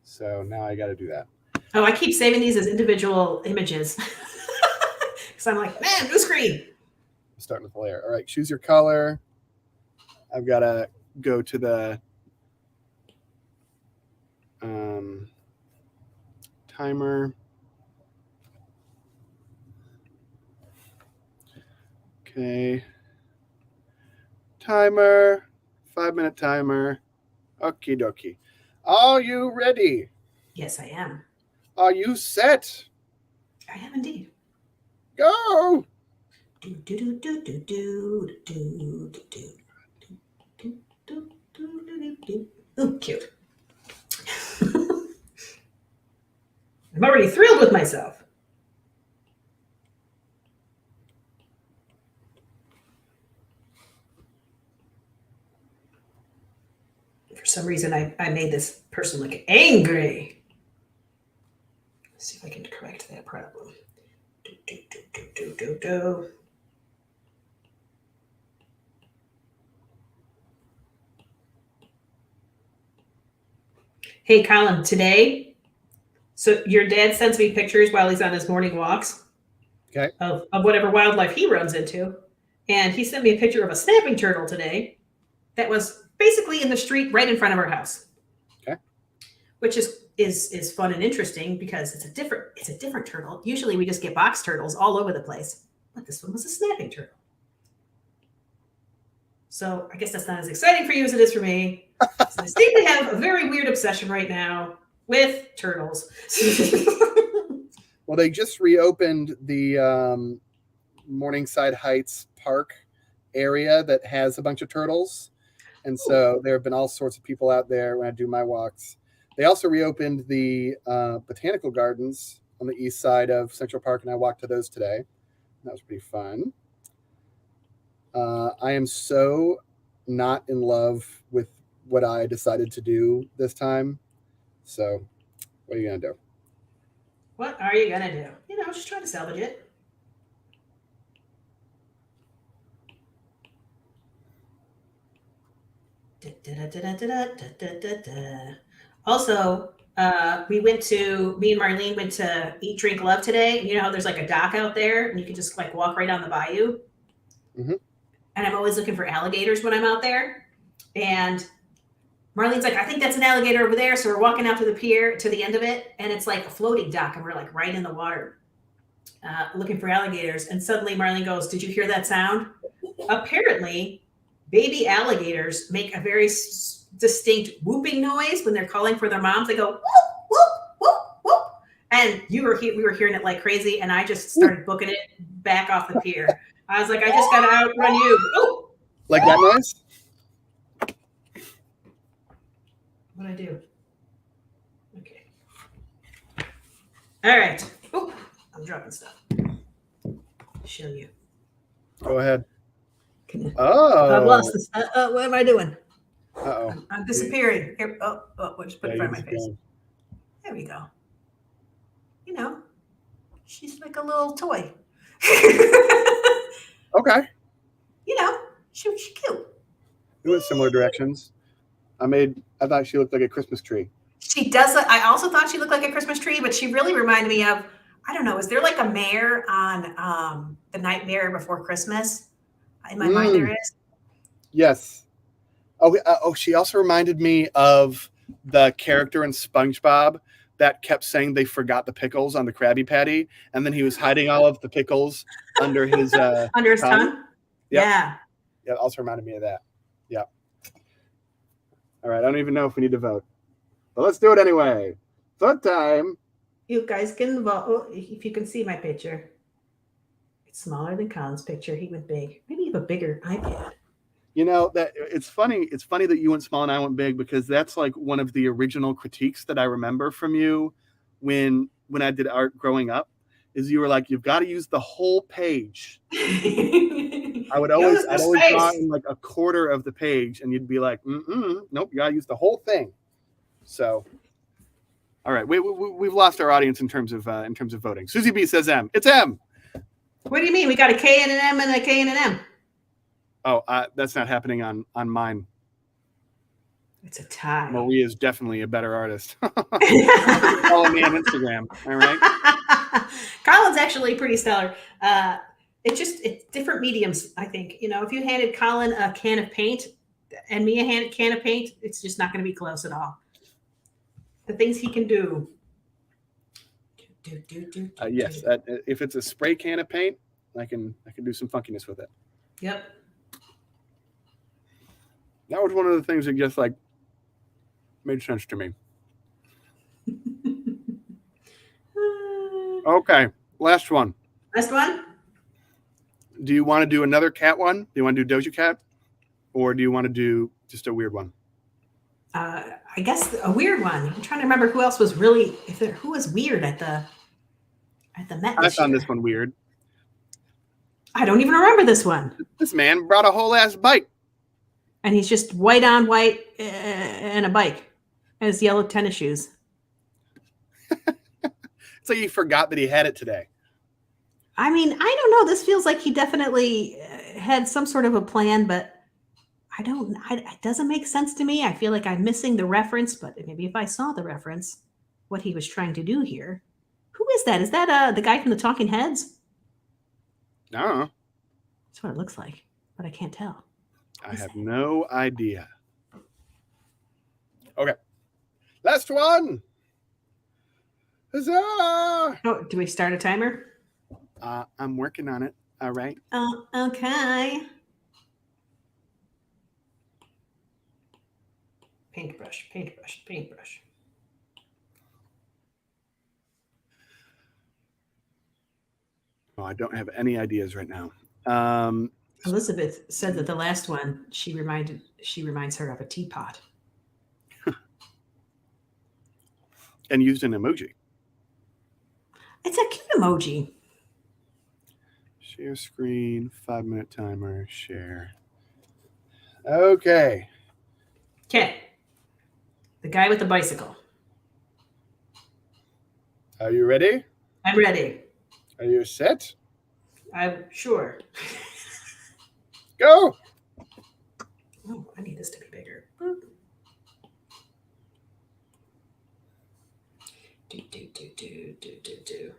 So now I got to do that. Oh, I keep saving these as individual images. Because I'm like, man, new screen. Starting with the layer. All right, choose your color. I've got to go to the timer. Okay. Timer. 5-minute timer. Okie dokie. Are you ready? Yes, I am. Are you set? I am indeed. Go. Do do do do do do do do do do do do do. Ooh, cute. I'm already thrilled with myself. For some reason, I made this person look angry. Let's see if I can correct that problem. Do, do, do, do, do, do, do. Hey, Colin, today, so your dad sends me pictures while he's on his morning walks of whatever wildlife he runs into. And he sent me a picture of a snapping turtle today that was basically in the street right in front of our house. Okay. Which is fun and interesting because it's a different turtle. Usually we just get box turtles all over the place, but this one was a snapping turtle. So I guess that's not as exciting for you as it is for me. So I seem to have a very weird obsession right now with turtles. Well, they just reopened the Morningside Heights Park area that has a bunch of turtles. And so there have been all sorts of people out there when I do my walks. They also reopened the botanical gardens on the east side of Central Park, and I walked to those today. That was pretty fun. I am so not in love with what I decided to do this time. So what are you going to do? What are you going to do? You know, just try to salvage it. Also, me and Marlene went to Eat, Drink, Love today. You know how there's like a dock out there and you can just like walk right on the bayou? Mm-hmm. And I'm always looking for alligators when I'm out there. And Marlene's like, I think that's an alligator over there. So we're walking out to the pier, to the end of it. And it's like a floating dock. And we're like right in the water looking for alligators. And suddenly Marlene goes, did you hear that sound? Apparently, baby alligators make a very distinct whooping noise when they're calling for their moms. They go, whoop, whoop, whoop, whoop. And we were hearing it like crazy. And I just started booking it back off the pier. I was like, I just got to outrun you. Oh! Like that noise? What'd I do? Okay. All right. Oh, I'm dropping stuff. Show you. Go ahead. Oh. I've lost this. What am I doing? Uh-oh. I'm disappearing. Here, we'll just put it in front of my face. Going. There we go. You know, she's like a little toy. Okay. You know, she's cute. We went similar directions. I thought she looked like a Christmas tree. She does. I also thought she looked like a Christmas tree, but she really reminded me of, I don't know, is there like a mare on The Nightmare Before Christmas? In my mind, there is. Yes. Oh, she also reminded me of the character in SpongeBob that kept saying they forgot the pickles on the Krabby Patty, and then he was hiding all of the pickles under his under his tongue. Yep. Yeah. Yeah, also reminded me of that. Yeah. All right. I don't even know if we need to vote, but let's do it anyway. Vote time. You guys can vote. Oh, if you can see my picture, it's smaller than Colin's picture. He went big. Maybe you have a bigger iPad. You know that it's funny. It's funny that you went small and I went big, because that's like one of the original critiques that I remember from you when I did art growing up. Is you were like, you've got to use the whole page. I'd Use the always draw space. in like a quarter of the page, and you'd be like, nope, you got to use the whole thing. So, all right, we've lost our audience in terms of voting. Susie B says M. It's M. What do you mean? We got a K and an M and a K and an M. Oh, that's not happening on mine. It's a tie. Marie is definitely a better artist. Follow me on Instagram. All right. Colin's actually pretty stellar. It's different mediums. I think, if you handed Colin a can of paint and me a can of paint, it's just not going to be close at all. The things he can do. Yes, if it's a spray can of paint, I can do some funkiness with it. Yep. That was one of the things that just like made sense to me. Okay, last one. Last one. Do you want to do another cat one? Do you want to do Doja Cat, or do you want to do just a weird one? I guess a weird one. I'm trying to remember who else was really who was weird at the Met. I found this one weird. I don't even remember this one. This man brought a whole ass bike. And he's just white on white and a bike and his yellow tennis shoes. It's like he forgot that he had it today. I mean, I don't know. This feels like he definitely had some sort of a plan, but it doesn't make sense to me. I feel like I'm missing the reference, but maybe if I saw the reference, what he was trying to do here. Who is that? Is that the guy from the Talking Heads? No. That's what it looks like, but I can't tell. I have no idea. Okay. Last one. Huzzah! Oh, do we start a timer? I'm working on it. All right. Okay. Paintbrush. Oh, I don't have any ideas right now. Elizabeth said that the last one she reminds her of a teapot. And used an emoji. It's a cute emoji. Share screen, 5-minute timer, share. Okay. Okay. The guy with the bicycle. Are you ready? I'm ready. Are you set? I'm sure. Go. Oh, I need this to be bigger. Boop. Do.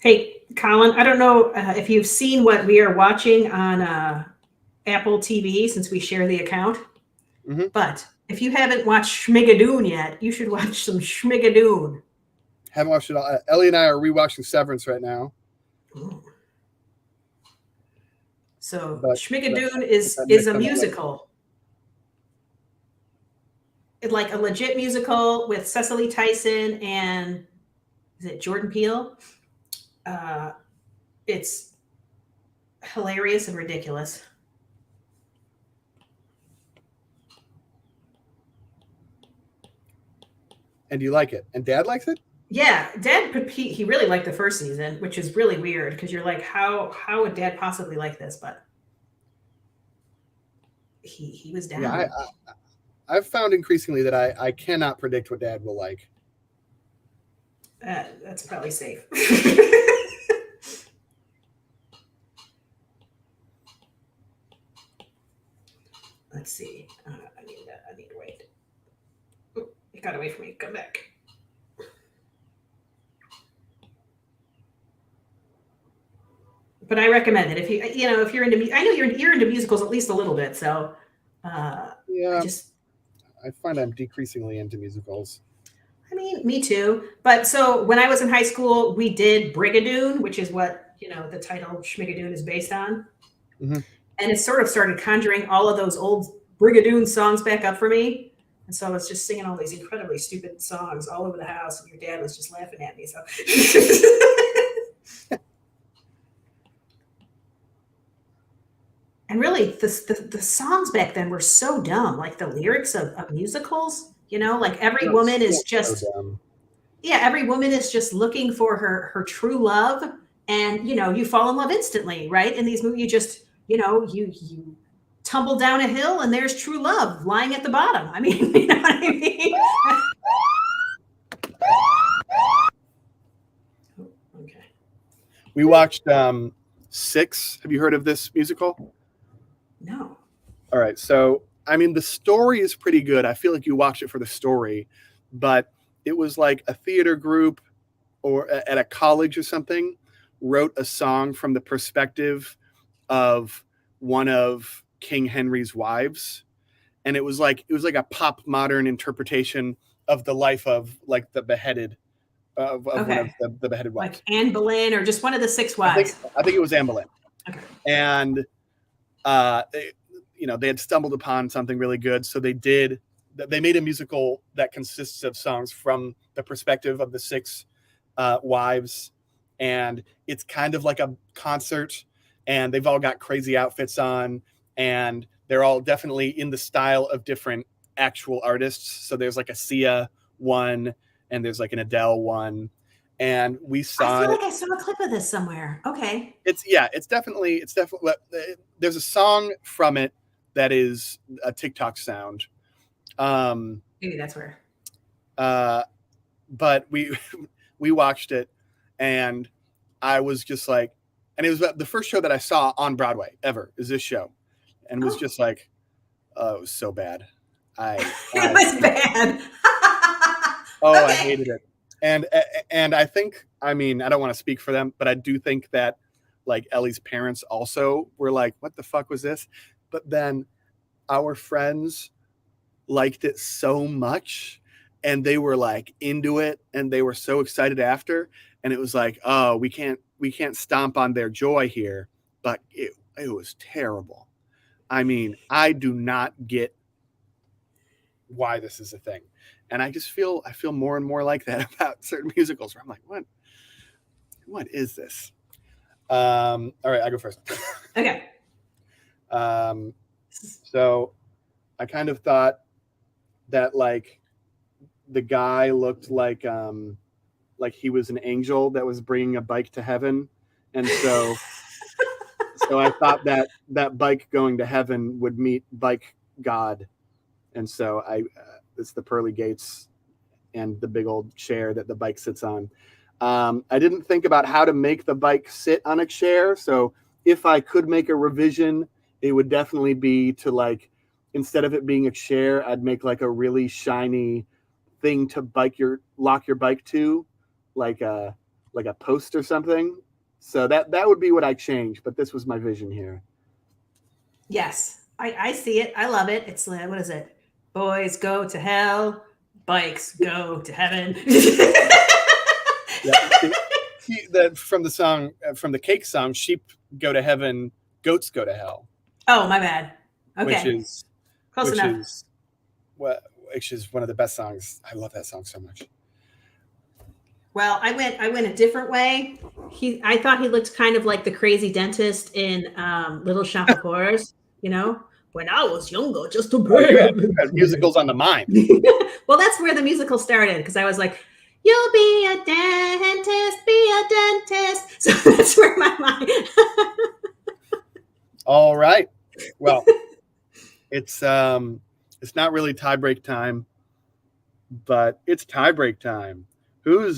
Hey, Colin, I don't know if you've seen what we are watching on Apple TV since we share the account, but if you haven't watched Schmigadoon yet, you should watch some Schmigadoon. Haven't watched it all. Ellie and I are rewatching Severance right now. Ooh. So Schmigadoon is a musical. It's like a legit musical with Cecily Tyson and is it Jordan Peele? It's hilarious and ridiculous. And you like it? And Dad likes it? Yeah, Dad, he really liked the first season, which is really weird because you're like, how would Dad possibly like this? But he was down. Yeah, I've found increasingly that I cannot predict what Dad will like. That's probably safe. Let's see. I need to wait. Ooh, you gotta wait for me. Come back. but I recommend it if if you're into. I know you're into musicals at least a little bit, so I Yeah, just. I find I'm decreasingly into musicals. I mean, me too. But so when I was in high school, we did Brigadoon, which is what the title Schmigadoon is based on, Hmm. and it sort of started conjuring all of those old Brigadoon songs back up for me. And so I was just singing all these incredibly stupid songs all over the house, and your dad was just laughing at me. So. And really, the songs back then were so dumb. Like the lyrics of musicals, like every No, woman is so just, dumb. yeah, every woman is just looking for her true love, and you fall in love instantly, right? In these movies, you just you tumble down a hill, and there's true love lying at the bottom. I mean, you know what I mean? Okay. We watched Six. Have you heard of this musical? No. All right. So, I mean, the story is pretty good. I feel like you watch it for the story, but it was like a theater group or at a college or something wrote a song from the perspective of one of King Henry's wives. And it was like a pop modern interpretation of the life of like the beheaded of one of Okay. the beheaded Like wives. Anne Boleyn or just one of the six I think wives. I think it was Anne Boleyn. Okay. And they had stumbled upon something really good, so they made a musical that consists of songs from the perspective of the six wives, and it's kind of like a concert, and they've all got crazy outfits on, and they're all definitely in the style of different actual artists. So there's like a Sia one, and there's like an Adele one, and we I saw feel it. like I saw a clip of this somewhere. Okay. It's definitely there's a song from it that is a TikTok sound. Um, Maybe that's where. uh, but we we watched it, and I was just like, and it was the first show that I saw on Broadway ever is this show, and was Oh, just like, oh, it was so bad. I it I was bad. I Okay. hated it. And I think, I mean, I don't want to speak for them, but I do think that like Ellie's parents also were like, what the fuck was this? But then our friends liked it so much, and they were like into it, and they were so excited after, and it was like, oh, we can't stomp on their joy here, but it was terrible. I mean, I do not get why this is a thing. And I feel more and more like that about certain musicals where I'm like, what is this? All right, I go first. Okay. um, so I kind of thought that like the guy looked like he was an angel that was bringing a bike to heaven, and so I thought that that bike going to heaven would meet bike God, and so it's the pearly gates and the big old chair that the bike sits on. I didn't think about how to make the bike sit on a chair. So if I could make a revision, it would definitely be to like, instead of it being a chair, I'd make like a really shiny thing to lock your bike to, like a post or something. So that would be what I change. But this was my vision here. Yes, I see it. I love it. It's what is it? Boys go to hell, bikes go to heaven. Yeah, from the song, from the Cake song, sheep go to heaven, goats go to hell, Oh, my bad. which Okay, is close which enough. is what which is one of the best songs. I love that song so much. Well, I went a different way. I thought he looked kind of like the crazy dentist in Little Shop of Horrors. When I was younger, just a Oh, you baby. had musicals on the mind. Well, that's where the musical started because I was like, "You'll be a dentist, be a dentist." So that's where my mind. All right. Well, it's not really tie break time, but it's tie break time. Who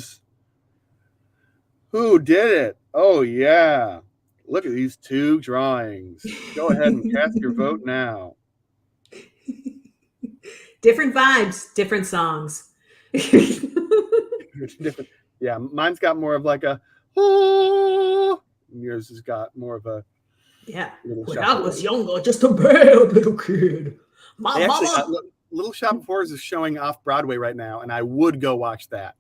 did it? Oh yeah. Look at these two drawings. Go ahead and cast your vote now. Different vibes, different songs. Different. Yeah, mine's got more of like a oh, Yours has got more of a Yeah. Little When Shop I of was Horrors. younger, just a bad little kid. My They actually, mama. Little Shop of Horrors is showing off Broadway right now, and I would go watch that.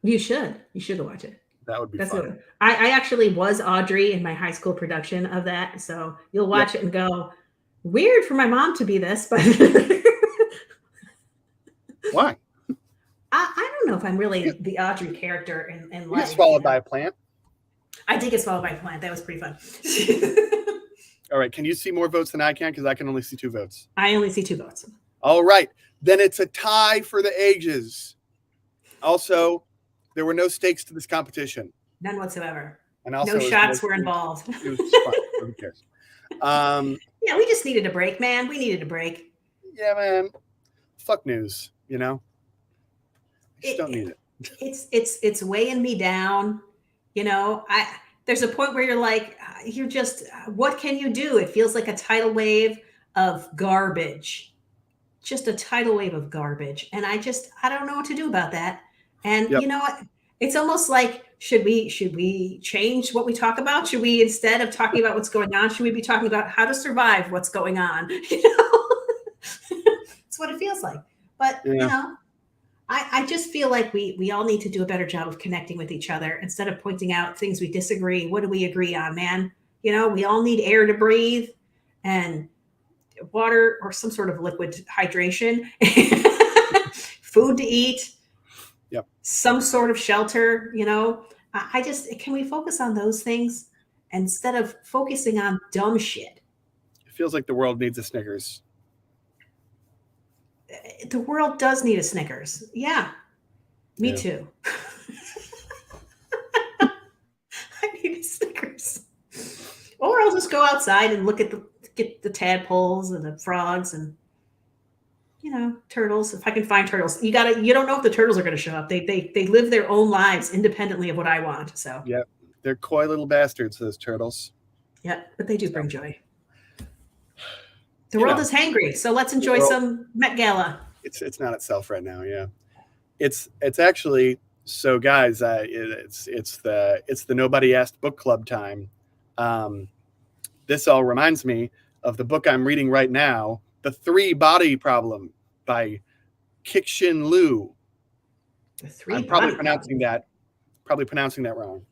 You should. You should watch it. That would be That's fun. good. I actually was Audrey in my high school production of that. So you'll watch it and go, weird for my mom to be this, but Why? I don't know if I'm really the Audrey character in You life. get swallowed by a plant. I did get swallowed by a plant. That was pretty fun. All right. Can you see more votes than I can? Because I can only see 2 votes. I only see 2 votes. All right. Then it's a tie for the ages. Also, there were no stakes to this competition. None whatsoever. And also, No shots were involved. It was just fun. Who cares? Yeah, we just needed a break, man. We needed a break. Yeah, man. Fuck news, you know? I just don't need it. It's weighing me down. You know, there's a point where you're like, you're just, what can you do? It feels like a tidal wave of garbage. Just a tidal wave of garbage. And I don't know what to do about that. And Yep. you know what? It's almost like, should we change what we talk about? Should we, instead of talking about what's going on, should we be talking about how to survive what's going on? You know, it's what it feels like. But Yeah. you know, I just feel like we all need to do a better job of connecting with each other instead of pointing out things we disagree. What do we agree on, man? You know, we all need air to breathe and water or some sort of liquid hydration, food to eat, Yep. some sort of shelter. You know, can we focus on those things instead of focusing on dumb shit? It feels like the world needs a Snickers. The world does need a Snickers. Yeah, me Yeah. too. I need a Snickers. Or I'll just go outside and get the tadpoles and the frogs and, you know, turtles. If I can find turtles, you don't know if the turtles are going to show up. They live their own lives independently of what I want. So Yeah. They're coy little bastards, those turtles. yeah, but they do bring joy. The You world know. is hangry, so let's enjoy some Met Gala. It's not itself right now. Yeah. It's actually, so guys, it's the Nobody Asked book club time. This all reminds me of the book I'm reading right now, The 3 Body Problem by Kixin Liu. I'm probably pronouncing that wrong.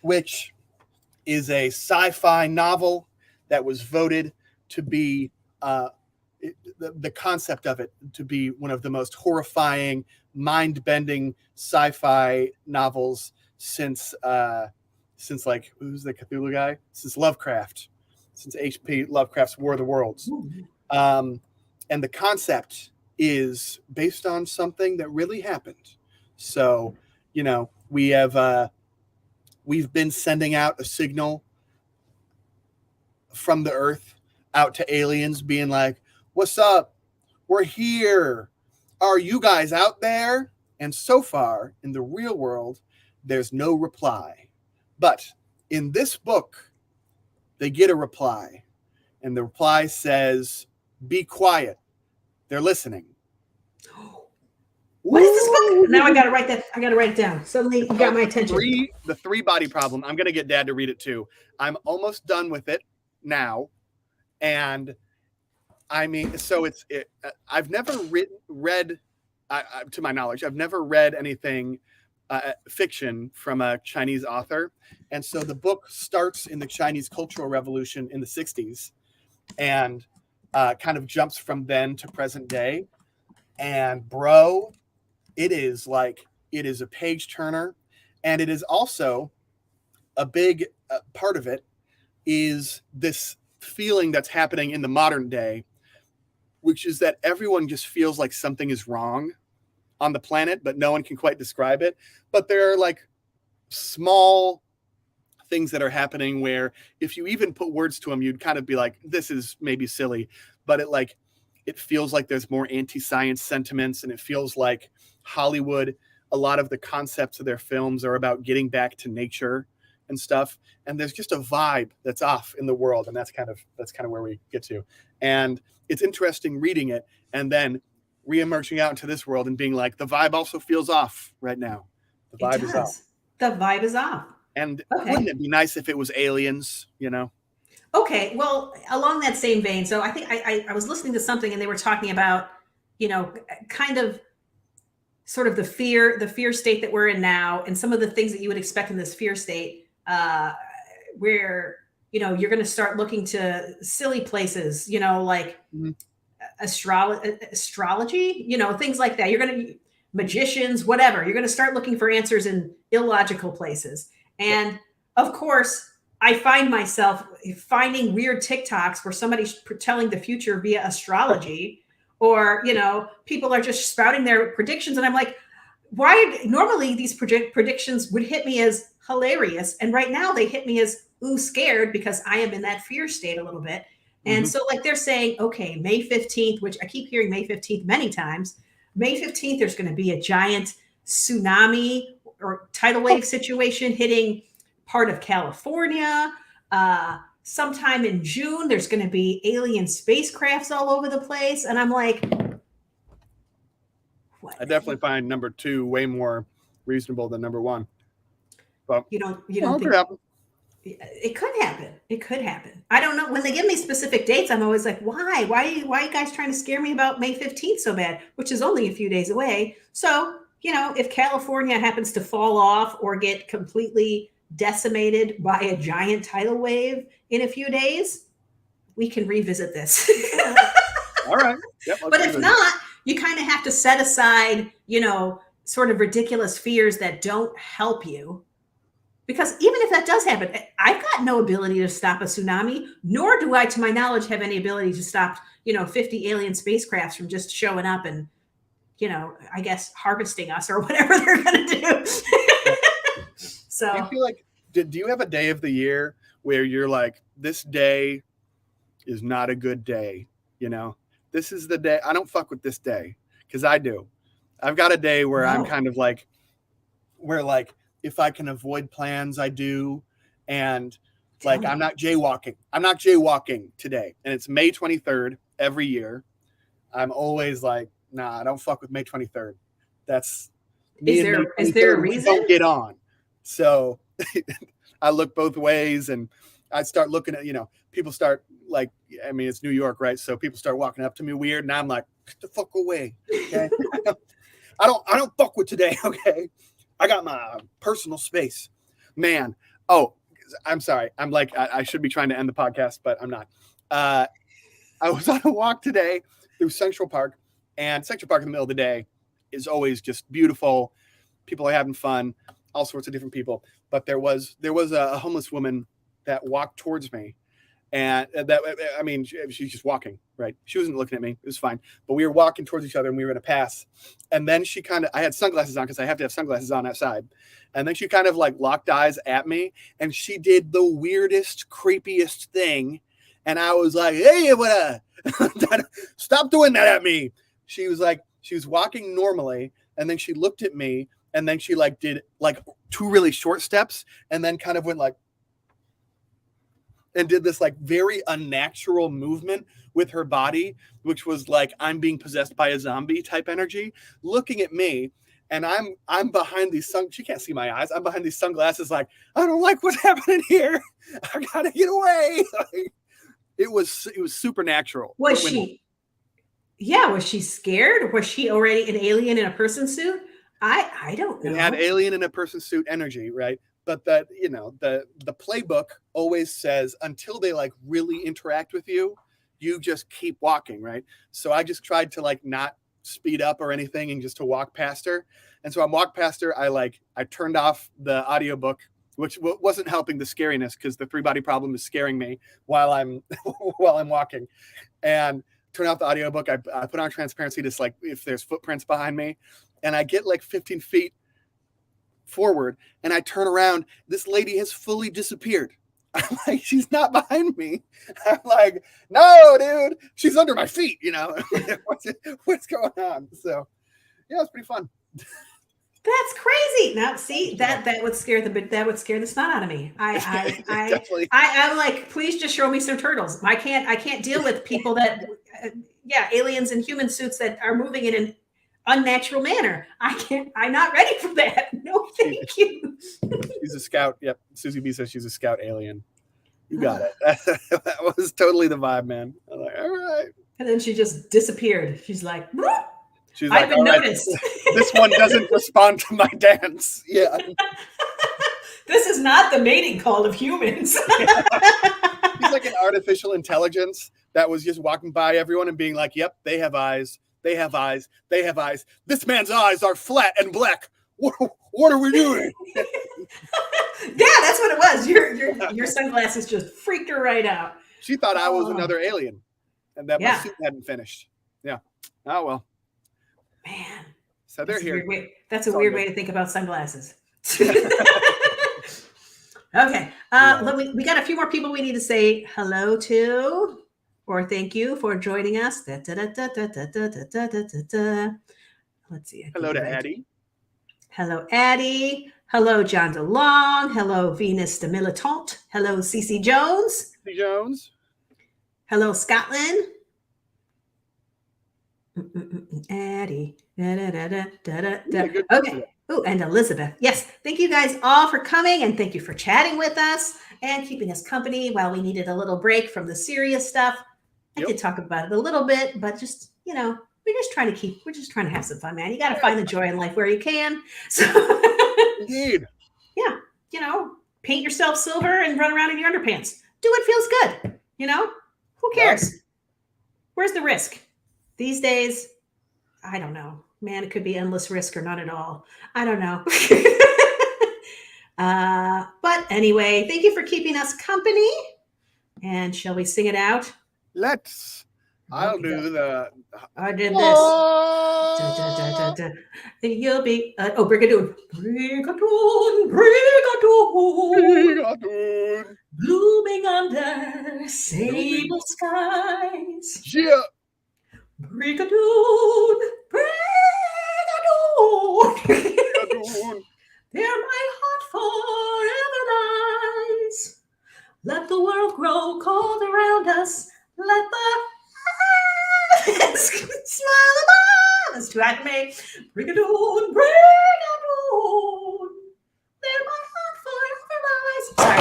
Which is a sci-fi novel that was voted to be the concept of it to be one of the most horrifying, mind-bending sci-fi novels since like, who's the Cthulhu guy? Since Lovecraft, since H.P. Lovecraft's War of the Worlds. And the concept is based on something that really happened. So, you know, we've been sending out a signal from the Earth out to aliens being like, what's up? We're here. Are you guys out there? And so far in the real world, there's no reply. But in this book, they get a reply. And the reply says, be quiet. They're listening. What is this book? Now I got to write that. I got to write it down. Suddenly you got my attention. The 3 Body Problem. I'm going to get Dad to read it too. I'm almost done with it now. And I mean, so I've never read, to my knowledge, I've never read anything fiction from a Chinese author. And so the book starts in the Chinese Cultural Revolution in the 60s and kind of jumps from then to present day. And bro, it is a page turner. And it is also a big part of it is this feeling that's happening in the modern day, which is that everyone just feels like something is wrong on the planet, but no one can quite describe it. But there are like small things that are happening where if you even put words to them, you'd kind of be like, this is maybe silly, but it feels like there's more anti-science sentiments, and it feels like Hollywood, a lot of the concepts of their films are about getting back to nature and stuff. And there's just a vibe that's off in the world. And that's kind of where we get to. And it's interesting reading it and then re-emerging out into this world and being like, the vibe also feels off right now. The vibe is off. The vibe is off. And Okay. wouldn't it be nice if it was aliens, you know? Okay, well, along that same vein, so I think I was listening to something and they were talking about, kind of sort of the fear state that we're in now, and some of the things that you would expect in this fear state, where you're going to start looking to silly places, like Mhm. astrology, things like that. You're going to magicians, whatever. You're going to start looking for answers in illogical places. Yep. And of course, I find myself finding weird TikToks where somebody's telling the future via astrology, or people are just spouting their predictions, and I'm like, why? Normally these predictions would hit me as hilarious, and right now they hit me as ooh scared, because I am in that fear state a little bit. And Mhm. so, like, they're saying, okay, May 15th, which I keep hearing May 15th many times. May 15th, there's going to be a giant tsunami or tidal wave situation hitting part of California. Sometime in June, there's going to be alien spacecrafts all over the place. And I'm like, what? I definitely find number 2 way more reasonable than number 1. But You don't well, it think could happen. it could happen? It could happen. I don't know. When they give me specific dates, I'm always like, why? Why are you guys trying to scare me about May 15th so bad, which is only a few days away? So, if California happens to fall off or get completely decimated by a giant tidal wave in a few days, we can revisit this. All right. Yep. But if not, you kind of have to set aside, sort of ridiculous fears that don't help you. Because even if that does happen, I've got no ability to stop a tsunami, nor do I, to my knowledge, have any ability to stop, 50 alien spacecrafts from just showing up and, I guess harvesting us or whatever they're going to do. So, Do you feel like, do you have a day of the year where you're like, this day is not a good day? This is the day. I don't fuck with this day, because I do. I've got a day where I'm No. kind of like, where like, if I can avoid plans, I do. And like, Tell me. I'm not jaywalking today. And it's May 23rd every year. I'm always like, nah, I don't fuck with May 23rd. That's me. Is there a we reason? don't get on. So I look both ways, and I start looking at, people start like, I mean, it's New York, right? So people start walking up to me weird, and I'm like, get the fuck away. Okay. I don't fuck with today. Okay. I got my personal space, man. Oh, I'm sorry. I'm like, I should be trying to end the podcast, but I'm not. I was on a walk today through Central Park, and Central Park in the middle of the day is always just beautiful. People are having fun, all sorts of different people. But there was a homeless woman that walked towards me, and she's just walking, right? She wasn't looking at me. It was fine. But we were walking towards each other, and we were going to pass. And then I had sunglasses on, because I have to have sunglasses on outside. And then she kind of like locked eyes at me, and she did the weirdest, creepiest thing. And I was like, hey, what? Stop doing that at me. She was walking normally, and then she looked at me, and then she like did like 2 really short steps, and then kind of went like, and did this like very unnatural movement with her body, which was like, I'm being possessed by a zombie type energy, looking at me. And I'm behind these she can't see my eyes. I'm behind these sunglasses, like, I don't like what's happening here. I gotta get away. Like, it was supernatural. Was she? Yeah, was she scared? Was she already an alien in a person suit? I don't know. It had alien in a person suit energy, right? But that, the playbook always says, until they like really interact with you, you just keep walking, right? So I just tried to like not speed up or anything, and just to walk past her. And so I walked past her. I turned off the audiobook, which wasn't helping the scariness, because the 3-body problem is scaring me while I'm walking. And turn off the audiobook. I put on transparency, just like if there's footprints behind me. And I get like 15 feet forward, and I turn around. This lady has fully disappeared. I'm like, she's not behind me. I'm like, no, dude, she's under my feet. What's going on? So yeah, it's pretty fun. That's crazy. Now, see, that would scare the snot out of me. I'm like, please just show me some turtles. I can't deal with people that, aliens in human suits that are moving in an unnatural manner. I'm not ready for that. No, thank you. She's a scout. Yep. Susie B says she's a scout alien. You got it. That was totally the vibe, man. I'm like, all right. And then she just disappeared. She's like, She's I've like, been all right, noticed. this one doesn't respond to my dance. Yeah. This is not the mating call of humans. He's like an artificial intelligence that was just walking by everyone and being like, yep, they have eyes. They have eyes. They have eyes. This man's eyes are flat and black. What are we doing? Yeah, that's what it was. Your sunglasses just freaked her right out. She thought I was another alien and that my Yeah. suit hadn't finished. Yeah. Oh, well. Man. So they're here. That's a all weird good. way to think about sunglasses. Okay. We got a few more people we need to say hello to or thank you for joining us. Let's see. Hello to Addie. Hello, Addie. Hello, John DeLong. Hello, Venus de Militant. Hello, Cece Jones. Cece Jones. Hello, Scotland. Addie. Okay. Oh, and Elizabeth. Yes. Thank you guys all for coming and thank you for chatting with us and keeping us company while we needed a little break from the serious stuff. I did talk about it a little bit, but just, we're just trying to have some fun, man. You got to find the joy in life where you can. So, Indeed. Yeah. Paint yourself silver and run around in your underpants. Do what feels good. Who cares? Where's the risk? These days, I don't know. Man, it could be endless risk or not at all. I don't know. But anyway, thank you for keeping us company. And shall we sing it out? Let's. I'll do the. I did this. You'll be. Brigadoon. Brigadoon. Brigadoon. Blooming under sable skies. Yeah. Brigadoon. Brigadoon. They're my hot forever eyes. Let the world grow cold around us. Let the smile above. That's too hot for me. Brigadoon, brigadoon. They're my hot forever eyes. Sorry.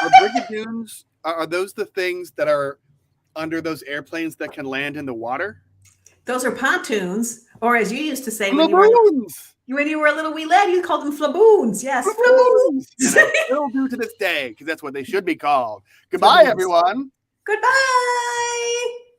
Are brigadoons? Are those the things that are under those airplanes that can land in the water? Those are pontoons, or as you used to say Flaboons. when you were a little wee lad, you called them flaboons. Yes, Flaboons. And I still do to this day because that's what they should be called. Goodbye, Flaboons. everyone. Goodbye.